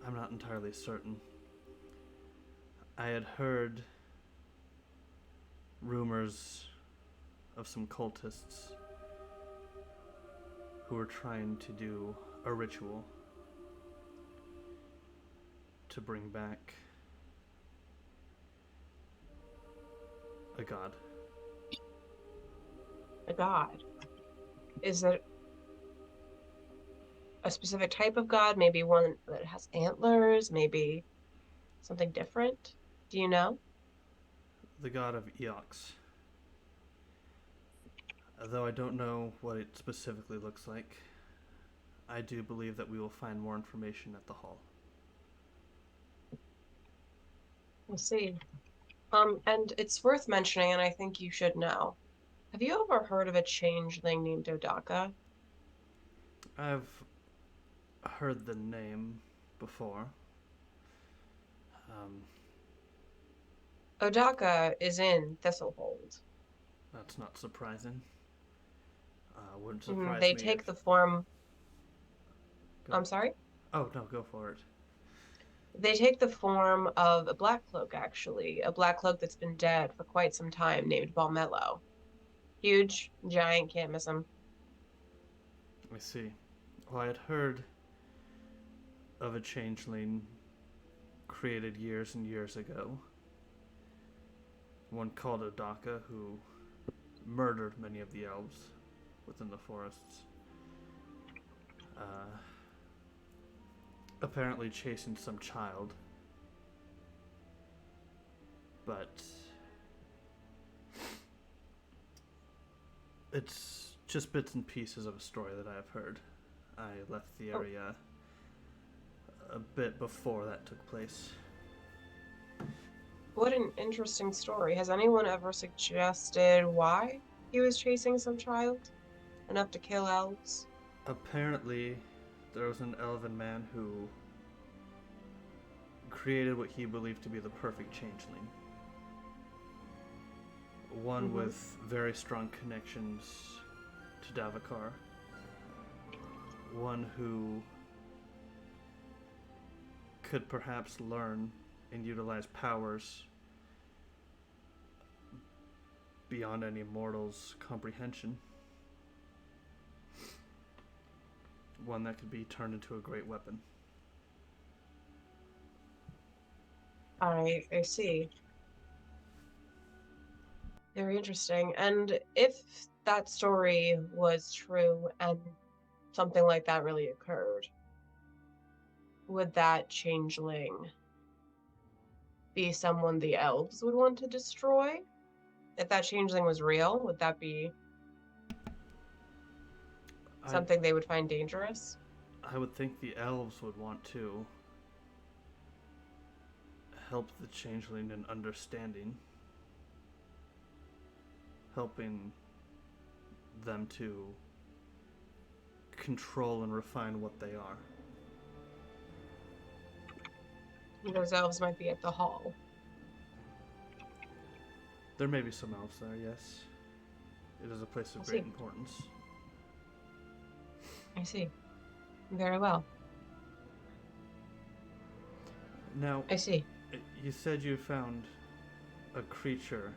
I'm not entirely certain. I had heard rumors of some cultists who were trying to do a ritual to bring back a god. A god? Is it a specific type of god? Maybe one that has antlers? Maybe something different? Do you know? The god of Eox. Though I don't know what it specifically looks like, I do believe that we will find more information at the hall. We'll see. And it's worth mentioning, and I think you should know. Have you ever heard of a changeling named Odaka? I've heard the name before. Odaka is in Thistlehold. That's not surprising. Wouldn't surprise They me take if... the form... Go. I'm sorry? Oh, no, go for it. They take the form of a black cloak, actually. A black cloak that's been dead for quite some time, named Balmello. Huge, giant, can't miss him. I see. Well, I had heard of a changeling created years and years ago. One called Odaka, who murdered many of the elves within the forests. Apparently chasing some child. But it's just bits and pieces of a story that I've heard. I left the area a bit before that took place. What an interesting story. Has anyone ever suggested why he was chasing some child? Enough to kill elves? Apparently, there was an elven man who created what he believed to be the perfect changeling. One with very strong connections to Davokar. One who could perhaps learn and utilize powers beyond any mortal's comprehension. One that could be turned into a great weapon. I see. Very interesting. And if that story was true and something like that really occurred, would that changeling be someone the elves would want to destroy? If that changeling was real, would that be something they would find dangerous? I would think the elves would want to help the changeling in understanding, helping them to control and refine what they are. Those elves might be at the hall. There may be some elves there, yes. It is a place of I great see. importance. I see. Very well. Now, I see. you said you found a creature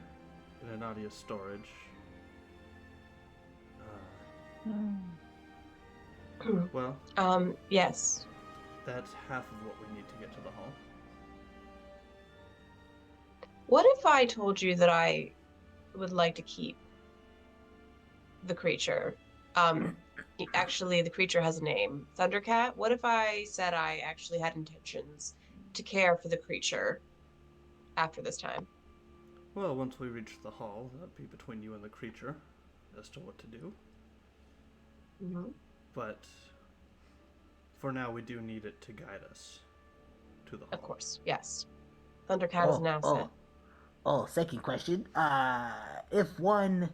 in an audio storage. Well, Yes. that's half of what we need to get to the hall. What if I told you that I would like to keep the creature? Actually, the creature has a name, Thundercat. What if I said I actually had intentions to care for the creature after this time? Well, once we reach the hall, that'd be between you and the creature as to what to do. Mm-hmm. But for now, we do need it to guide us to the hall. Of course, yes. Thundercat is now set. Second question. If one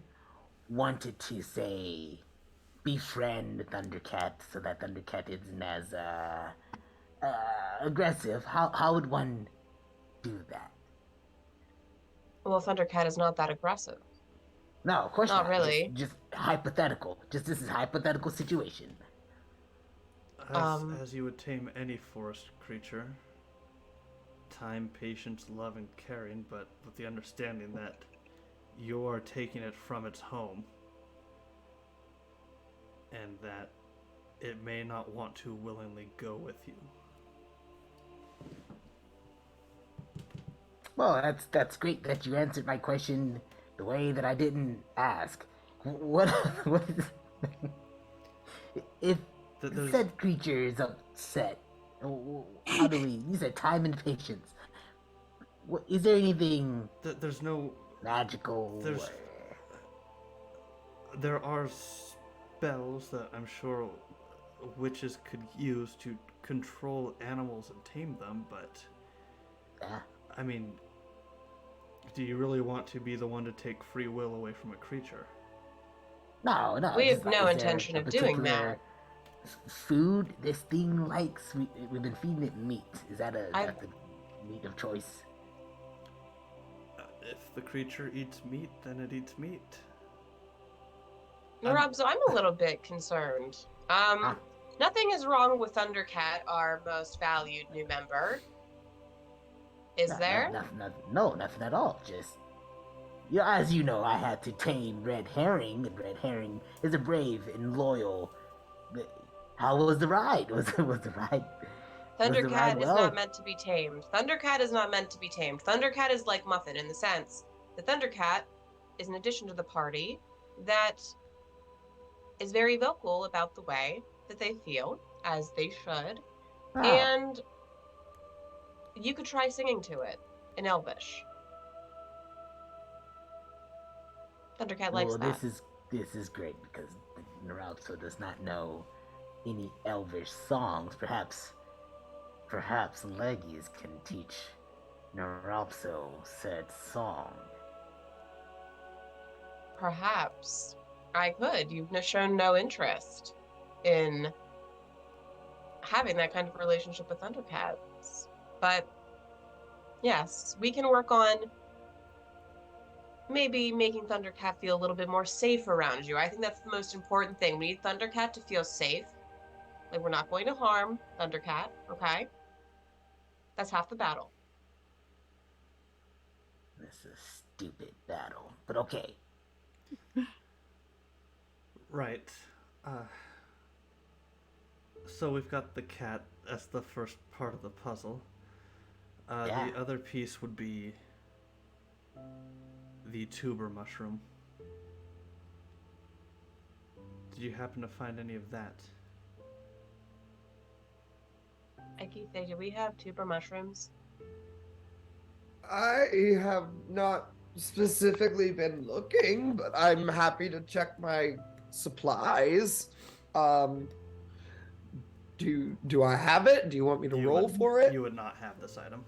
wanted to, say, befriend Thundercat so that Thundercat isn't as aggressive, how would one do that? Well, Thundercat is not that aggressive. No, of course Not not. really. Just hypothetical. Just this is hypothetical situation. As you would tame any forest creature, time, patience, love, and caring, but with the understanding that you are taking it from its home, and that it may not want to willingly go with you. Well, that's great that you answered my question the way that I didn't ask. What if said creature is upset? How do we? You said time and patience. Is there anything? There's no magical. There are spells that I'm sure witches could use to control animals and tame them, but I mean, do you really want to be the one to take free will away from a creature? No. We have no intention of doing that. Food this thing likes. We've been feeding it meat. Is that the meat of choice? If the creature eats meat, then it eats meat. Nrobso, I'm a little bit concerned. Nothing is wrong with Thundercat, our most valued new member. Is there? No, nothing at all. Just, as you know, I had to tame Red Herring, and Red Herring is a brave and loyal. How was the ride? Was the ride? Thundercat is not meant to be tamed. Thundercat is not meant to be tamed. Thundercat is like Muffin in the sense that Thundercat is an addition to the party that is very vocal about the way that they feel, as they should. Oh. And you could try singing to it in Elvish. Thundercat likes that. This is great because Nrobso does not know any Elvish songs. Perhaps Leggies can teach Nrobso said song. Perhaps I could. You've shown no interest in having that kind of relationship with Thundercats. But yes, we can work on maybe making Thundercat feel a little bit more safe around you. I think that's the most important thing. We need Thundercat to feel safe. Like, we're not going to harm Thundercat, okay? That's half the battle. This is a stupid battle, but okay. Right. So we've got the cat. That's the first part of the puzzle. The other piece would be the tuber mushroom. Did you happen to find any of that? Agithe, do we have tuber mushrooms? I have not specifically been looking, but I'm happy to check my supplies. Do I have it? Do you want me to roll for it? You would not have this item.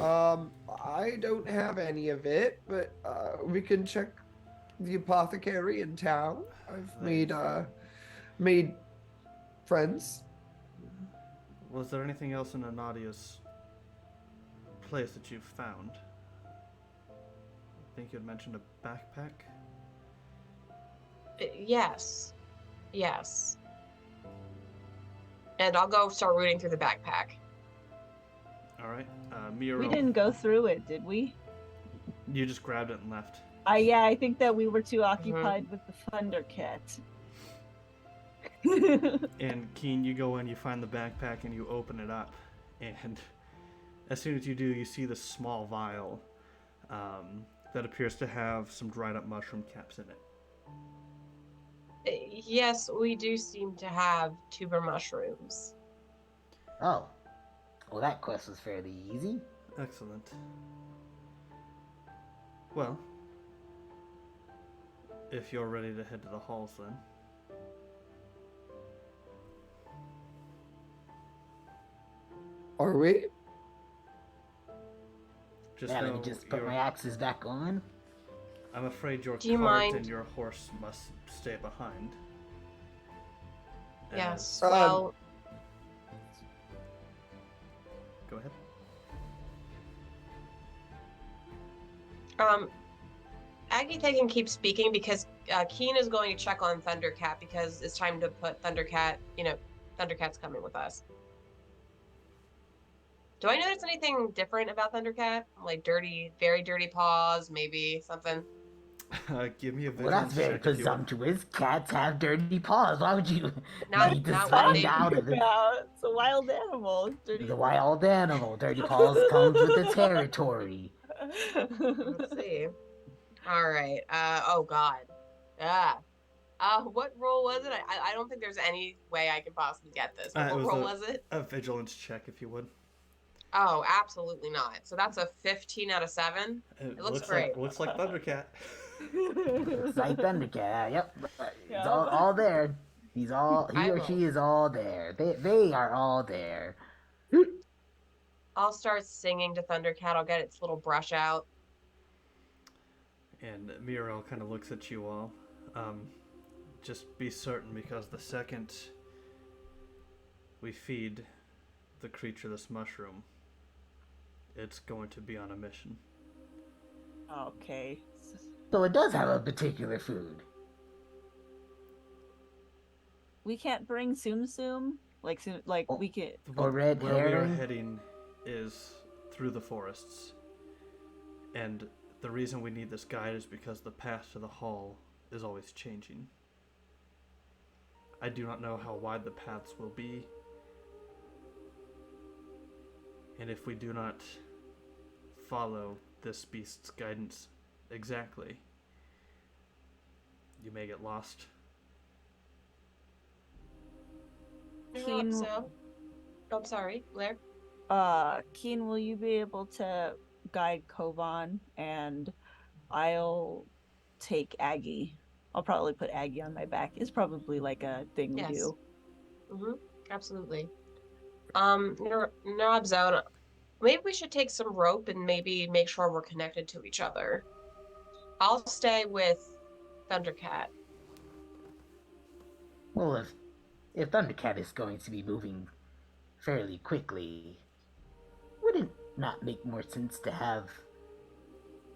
I don't have any of it, but we can check the apothecary in town. I've made friends. Was there anything else in Anadia's place that you found? I think you had mentioned a backpack. Yes. Yes. And I'll go start rooting through the backpack. All right, Miro. We didn't go through it, did we? You just grabbed it and left. Yeah, I think that we were too occupied with the Thundercat. And Keen, you go in, you find the backpack, and you open it up. And as soon as you do, you see this small vial that appears to have some dried up mushroom caps in it. Yes, we do seem to have tuber mushrooms. Oh. Well, that quest was fairly easy. Excellent. Well, if you're ready to head to the halls, then. Are we? Just Yeah, let know me just put your- my axes back on. I'm afraid your Do you cart mind- and your horse must stay behind. Yes. As- Well, Go ahead. Agithe can keep speaking because Keen is going to check on Thundercat because it's time to put Thundercat, Thundercat's coming with us. Do I notice anything different about Thundercat? Like very dirty paws, maybe something? Give me a Well, that's vigilance very check if you would. presumptuous. Cats have dirty paws. Why would you Not- need to not find when they- out of it? It's a wild animal. It's dirty. The wild animal. Dirty paws comes with the territory. Let's see. All right. Oh God. What roll was it? I don't think there's any way I could possibly get this. But It what was roll a- was it? A vigilance check, if you would. Oh, absolutely not. So that's a 15 out of 7. It looks like great. looks like Thundercat. It's like Thundercat. Yep. It's Yeah. all there. He I or will. she is all there. They are all there. I'll start singing to Thundercat. I'll get its little brush out. And Miro kind of looks at you all. Just be certain, because the second we feed the creature this mushroom, it's going to be on a mission. Okay. So it does have a particular food. We can't bring Tsum Tsum? Oh. We can. Or red Where we are herring? heading is through the forests. And the reason we need this guide is because the path to the hall is always changing. I do not know how wide the paths will be. And if we do not follow this beast's guidance exactly, you may get lost. Keen- So, I'm sorry, Lair. Keen, will you be able to guide Kovaan, and I'll take Aggie. I'll probably put Aggie on my back. It's probably like a thing Yes. we do. Mm-hmm. Absolutely. Nrobso, maybe we should take some rope and maybe make sure we're connected to each other. I'll stay with Thundercat. Well, if Thundercat is going to be moving fairly quickly, would it not make more sense to have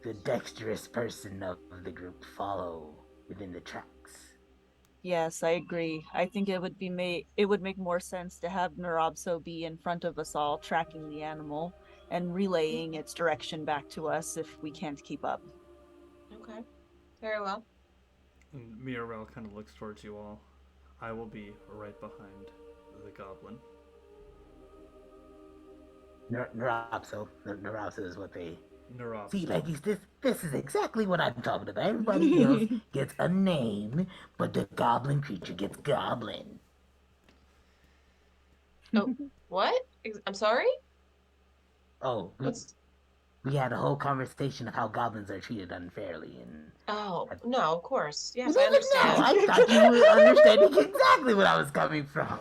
the dexterous person of the group follow within the tracks? Yes, I agree. I think it would make more sense to have Nrobso be in front of us all, tracking the animal and relaying its direction back to us if we can't keep up. Okay. Very well. And Mirabelle kind of looks towards you all. I will be right behind the goblin. Nrobso is what they... Nrobso. See, ladies, this is exactly what I'm talking about. Everybody else gets a name, but the goblin creature gets goblin. What? I'm sorry? Oh, What's... we had a whole conversation of how goblins are treated unfairly, and... Oh, no, of course. Yes, You I didn't know. understand. I thought you were understanding exactly what I was coming from.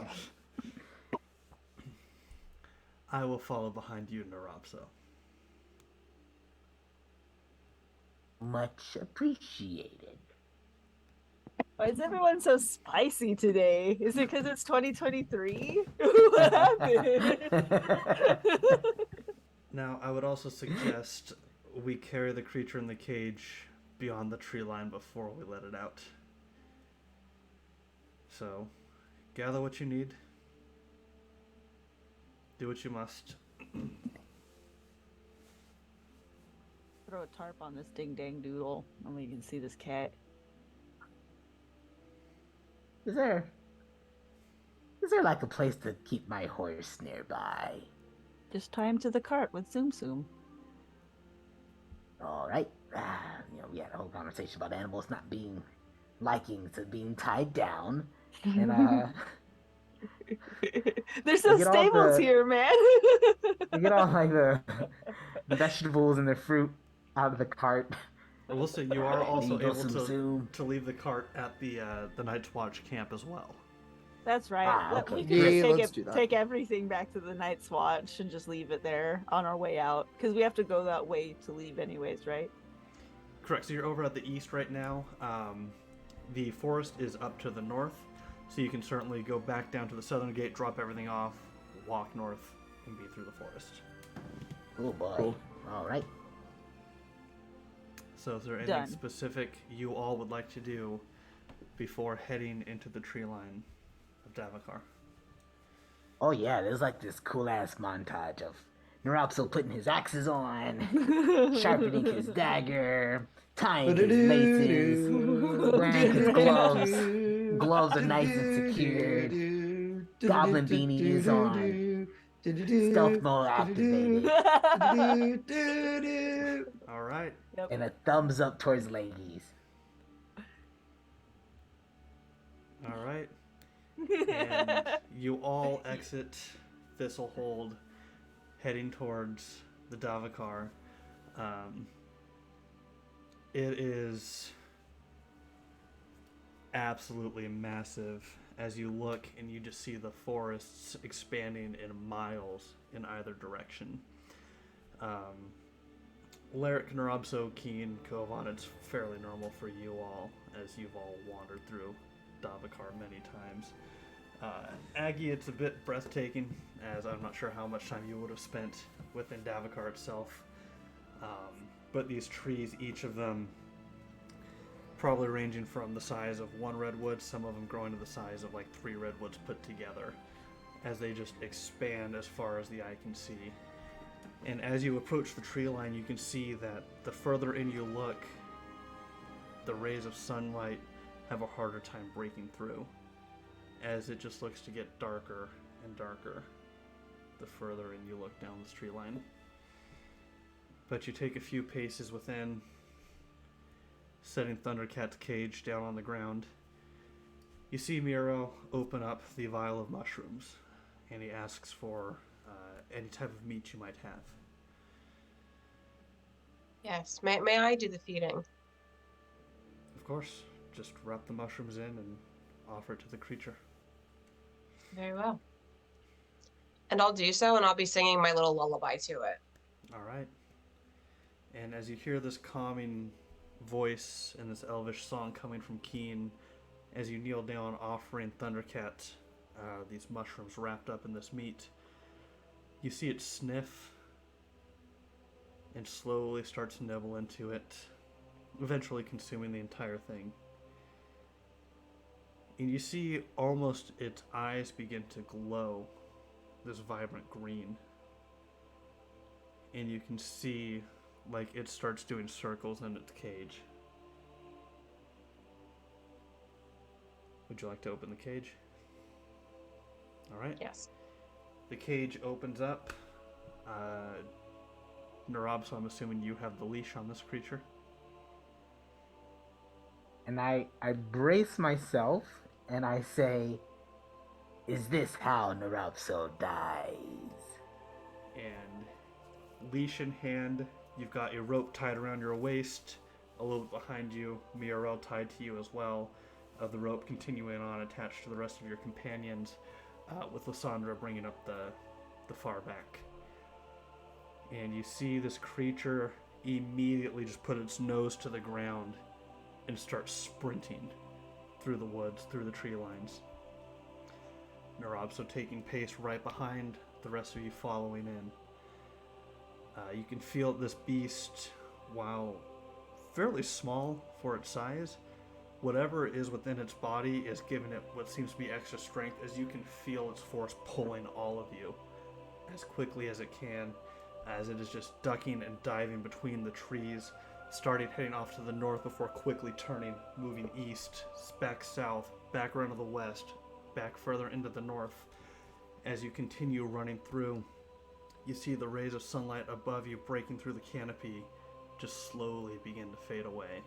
I will follow behind you, Nrobso. Much appreciated. Why is everyone so spicy today? Is it because it's 2023? What happened? Now, I would also suggest we carry the creature in the cage beyond the tree line before we let it out. So, gather what you need. Do what you must. Throw a tarp on this ding dang doodle, and we can see this cat. Is there like a place to keep my horse nearby? Just tie him to the cart with Zoom Zoom. All right. We had a whole conversation about animals not liking to being tied down, and There's no get all stables the- here, man. we get all like the vegetables and the fruit out of the cart. I will say you are also Then you go able zoom. to leave the cart at the Night's Watch camp as well. That's right. Okay. We can Yeah, just let's do that. take everything back to the Night's Watch and just leave it there on our way out. Because we have to go that way to leave anyways, right? Correct. So you're over at the east right now. The forest is up to the north, so you can certainly go back down to the southern gate, drop everything off, walk north, and be through the forest. Oh boy. Cool. All right. So is there anything Done. specific you all would like to do before heading into the tree line of Davokar? Oh yeah, there's like this cool ass montage of Nrobso putting his axes on, sharpening his dagger, tying his laces, wearing his gloves. Gloves are nice and secured. Goblin beanie is on. Stealth mode activated. All right. Yep. And a thumbs up towards ladies. All right. And you all exit Thistlehold, heading towards the Davokar. It is absolutely massive as you look and you just see the forests expanding in miles in either direction. Laerke, Nrobso, Keen, Kovaan, it's fairly normal for you all as you've all wandered through Davokar many times. Aggie, it's a bit breathtaking, as I'm not sure how much time you would have spent within Davokar itself. But these trees, each of them probably ranging from the size of one redwood, some of them growing to the size of like 3 redwoods put together, as they just expand as far as the eye can see. And as you approach the tree line, you can see that the further in you look, the rays of sunlight have a harder time breaking through, as it just looks to get darker and darker the further in you look down this tree line. But you take a few paces within, setting Thundercat's cage down on the ground. You see Miro open up the vial of mushrooms, and he asks for any type of meat you might have. Yes. May I do the feeding? Of course, just wrap the mushrooms in and offer it to the creature. Very well. And I'll do so, and I'll be singing my little lullaby to it. All right. And as you hear this calming voice and this elvish song coming from Keen, as you kneel down offering Thundercat these mushrooms wrapped up in this meat, you see it sniff and slowly start to nibble into it, eventually consuming the entire thing. And you see almost its eyes begin to glow this vibrant green. And you can see like it starts doing circles in its cage. Would you like to open the cage? All right. Yes. The cage opens up. Nrobso, I'm assuming you have the leash on this creature. And I brace myself and I say, "Is this how Nrobso dies?" And leash in hand, you've got your rope tied around your waist. A little bit behind you, Miro tied to you as well. The rope continuing on attached to the rest of your companions, with Lysandra bringing up the far back. And you see this creature immediately just put its nose to the ground and start sprinting through the woods, through the tree lines. Nrobso taking pace right behind, the rest of you following in. You can feel this beast, while fairly small for its size, whatever is within its body is giving it what seems to be extra strength, as you can feel its force pulling all of you as quickly as it can, as it is just ducking and diving between the trees, starting heading off to the north before quickly turning, moving east, back south, back around to the west, back further into the north. As you continue running through, you see the rays of sunlight above you breaking through the canopy just slowly begin to fade away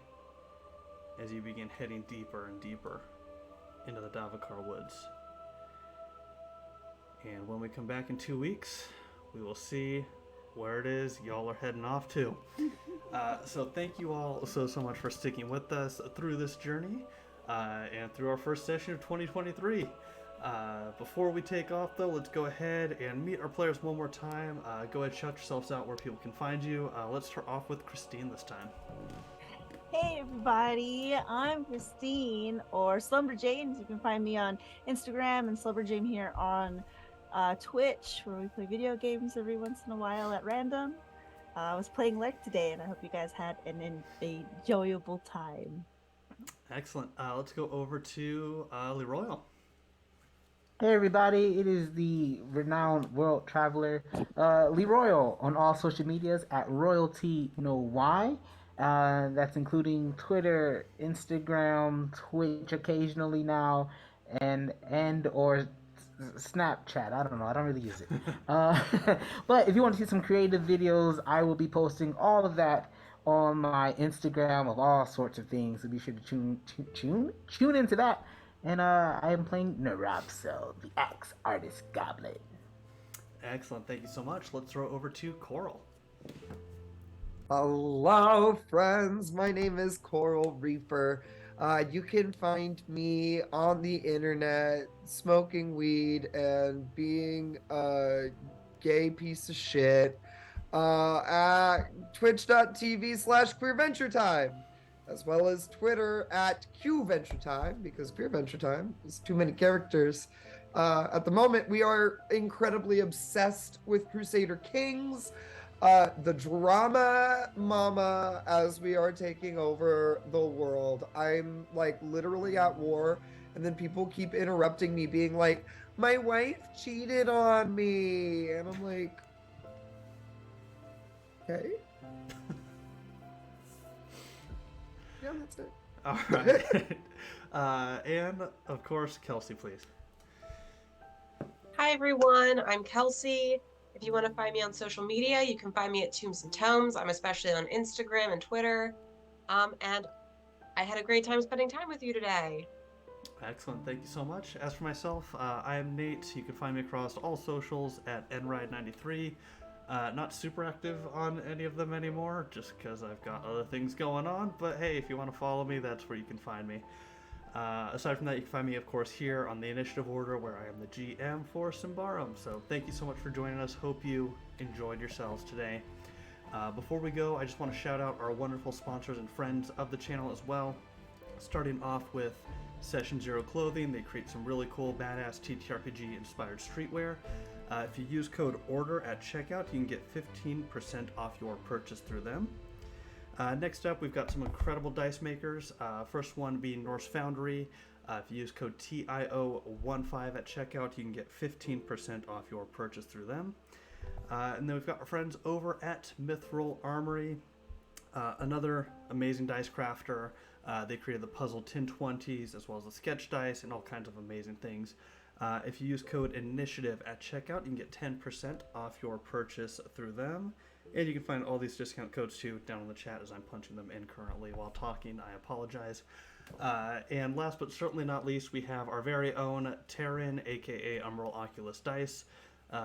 as you begin heading deeper and deeper into the Davokar woods. And when we come back in 2 weeks, we will see where it is y'all are heading off to. So thank you all so much for sticking with us through this journey and through our first session of 2023. Before we take off, though, let's go ahead and meet our players one more time. Go ahead, shout yourselves out where people can find you. Let's start off with Christine this time. Hey everybody, I'm Christine, or Slumberjanes. You can find me on Instagram and Slumberjane here on Twitch, where we play video games every once in a while at random. I was playing Laerke today, and I hope you guys had an enjoyable time. Excellent. Let's go over to Leroy. Hey everybody, it is the renowned world traveler, Leroy, on all social medias at Royalty No Y. That's including Twitter, Instagram, Twitch occasionally now, and or Snapchat. I don't know. I don't really use it. But if you want to see some creative videos, I will be posting all of that on my Instagram of all sorts of things. So be sure to tune into that. And I am playing Nrobso, the Axe Artist Goblin. Excellent. Thank you so much. Let's throw it over to Coral. Hello, friends. My name is Coral Reaper. You can find me on the internet smoking weed and being a gay piece of shit at twitch.tv/queerventuretime, as well as Twitter at QVentureTime, because Queer Venture Time is too many characters. At the moment, we are incredibly obsessed with Crusader Kings, the drama mama, as we are taking over the world. I'm like literally at war, and then people keep interrupting me, being like, my wife cheated on me, and I'm like, okay. Yeah, that's it. All right. And of course, Kelsey, please. Hi everyone, I'm Kelsey. If you want to find me on social media, you can find me at Tombs and Tomes. I'm especially on Instagram and Twitter. And I had a great time spending time with you today. Excellent. Thank you so much. As for myself, I am Nate. You can find me across all socials at nride93. Not super active on any of them anymore, just because I've got other things going on. But hey, if you want to follow me, that's where you can find me. Aside from that, you can find me, of course, here on the initiative order, where I am the GM for Symbaroum. So thank you so much for joining us. Hope you enjoyed yourselves today. Before we go, I just want to shout out our wonderful sponsors and friends of the channel as well. Starting off with Session Zero Clothing. They create some really cool, badass TTRPG inspired streetwear. If you use code ORDER at checkout, you can get 15% off your purchase through them. Next up, we've got some incredible dice makers. First one being Norse Foundry. If you use code TIO15 at checkout, you can get 15% off your purchase through them. And then we've got our friends over at Mithril Armory, another amazing dice crafter. They created the Puzzle 1020s as well as the sketch dice and all kinds of amazing things. If you use code INITIATIVE at checkout, you can get 10% off your purchase through them. And you can find all these discount codes too down in the chat as I'm punching them in currently while talking. I apologize. And last but certainly not least, we have our very own Taryn, aka Umbral Oculus Dice.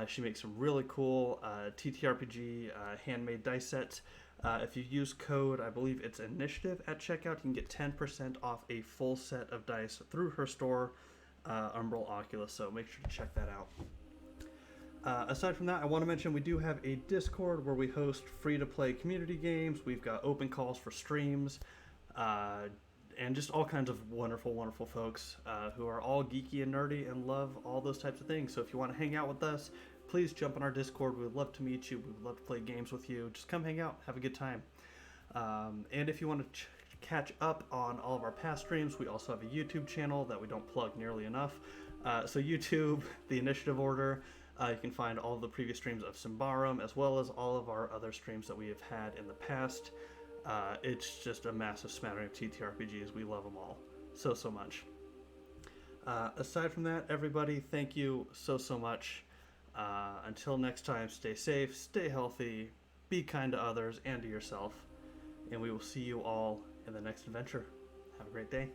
She makes some really cool TTRPG handmade dice sets. If you use code, I believe it's Initiative at checkout, you can get 10% off a full set of dice through her store, Umbral Oculus, so make sure to check that out. Aside from that, I want to mention we do have a Discord where we host free-to-play community games. We've got open calls for streams, and just all kinds of wonderful, wonderful folks who are all geeky and nerdy and love all those types of things. So if you want to hang out with us, please jump on our Discord. We would love to meet you. We would love to play games with you. Just come hang out, have a good time. And if you want to catch up on all of our past streams, we also have a YouTube channel that we don't plug nearly enough. So YouTube, the Initiative Order, you can find all of the previous streams of Symbaroum, as well as all of our other streams that we have had in the past. It's just a massive smattering of TTRPGs. We love them all so much. Aside from that, everybody, thank you so much. Until next time, stay safe, stay healthy, be kind to others and to yourself, and we will see you all in the next adventure. Have a great day.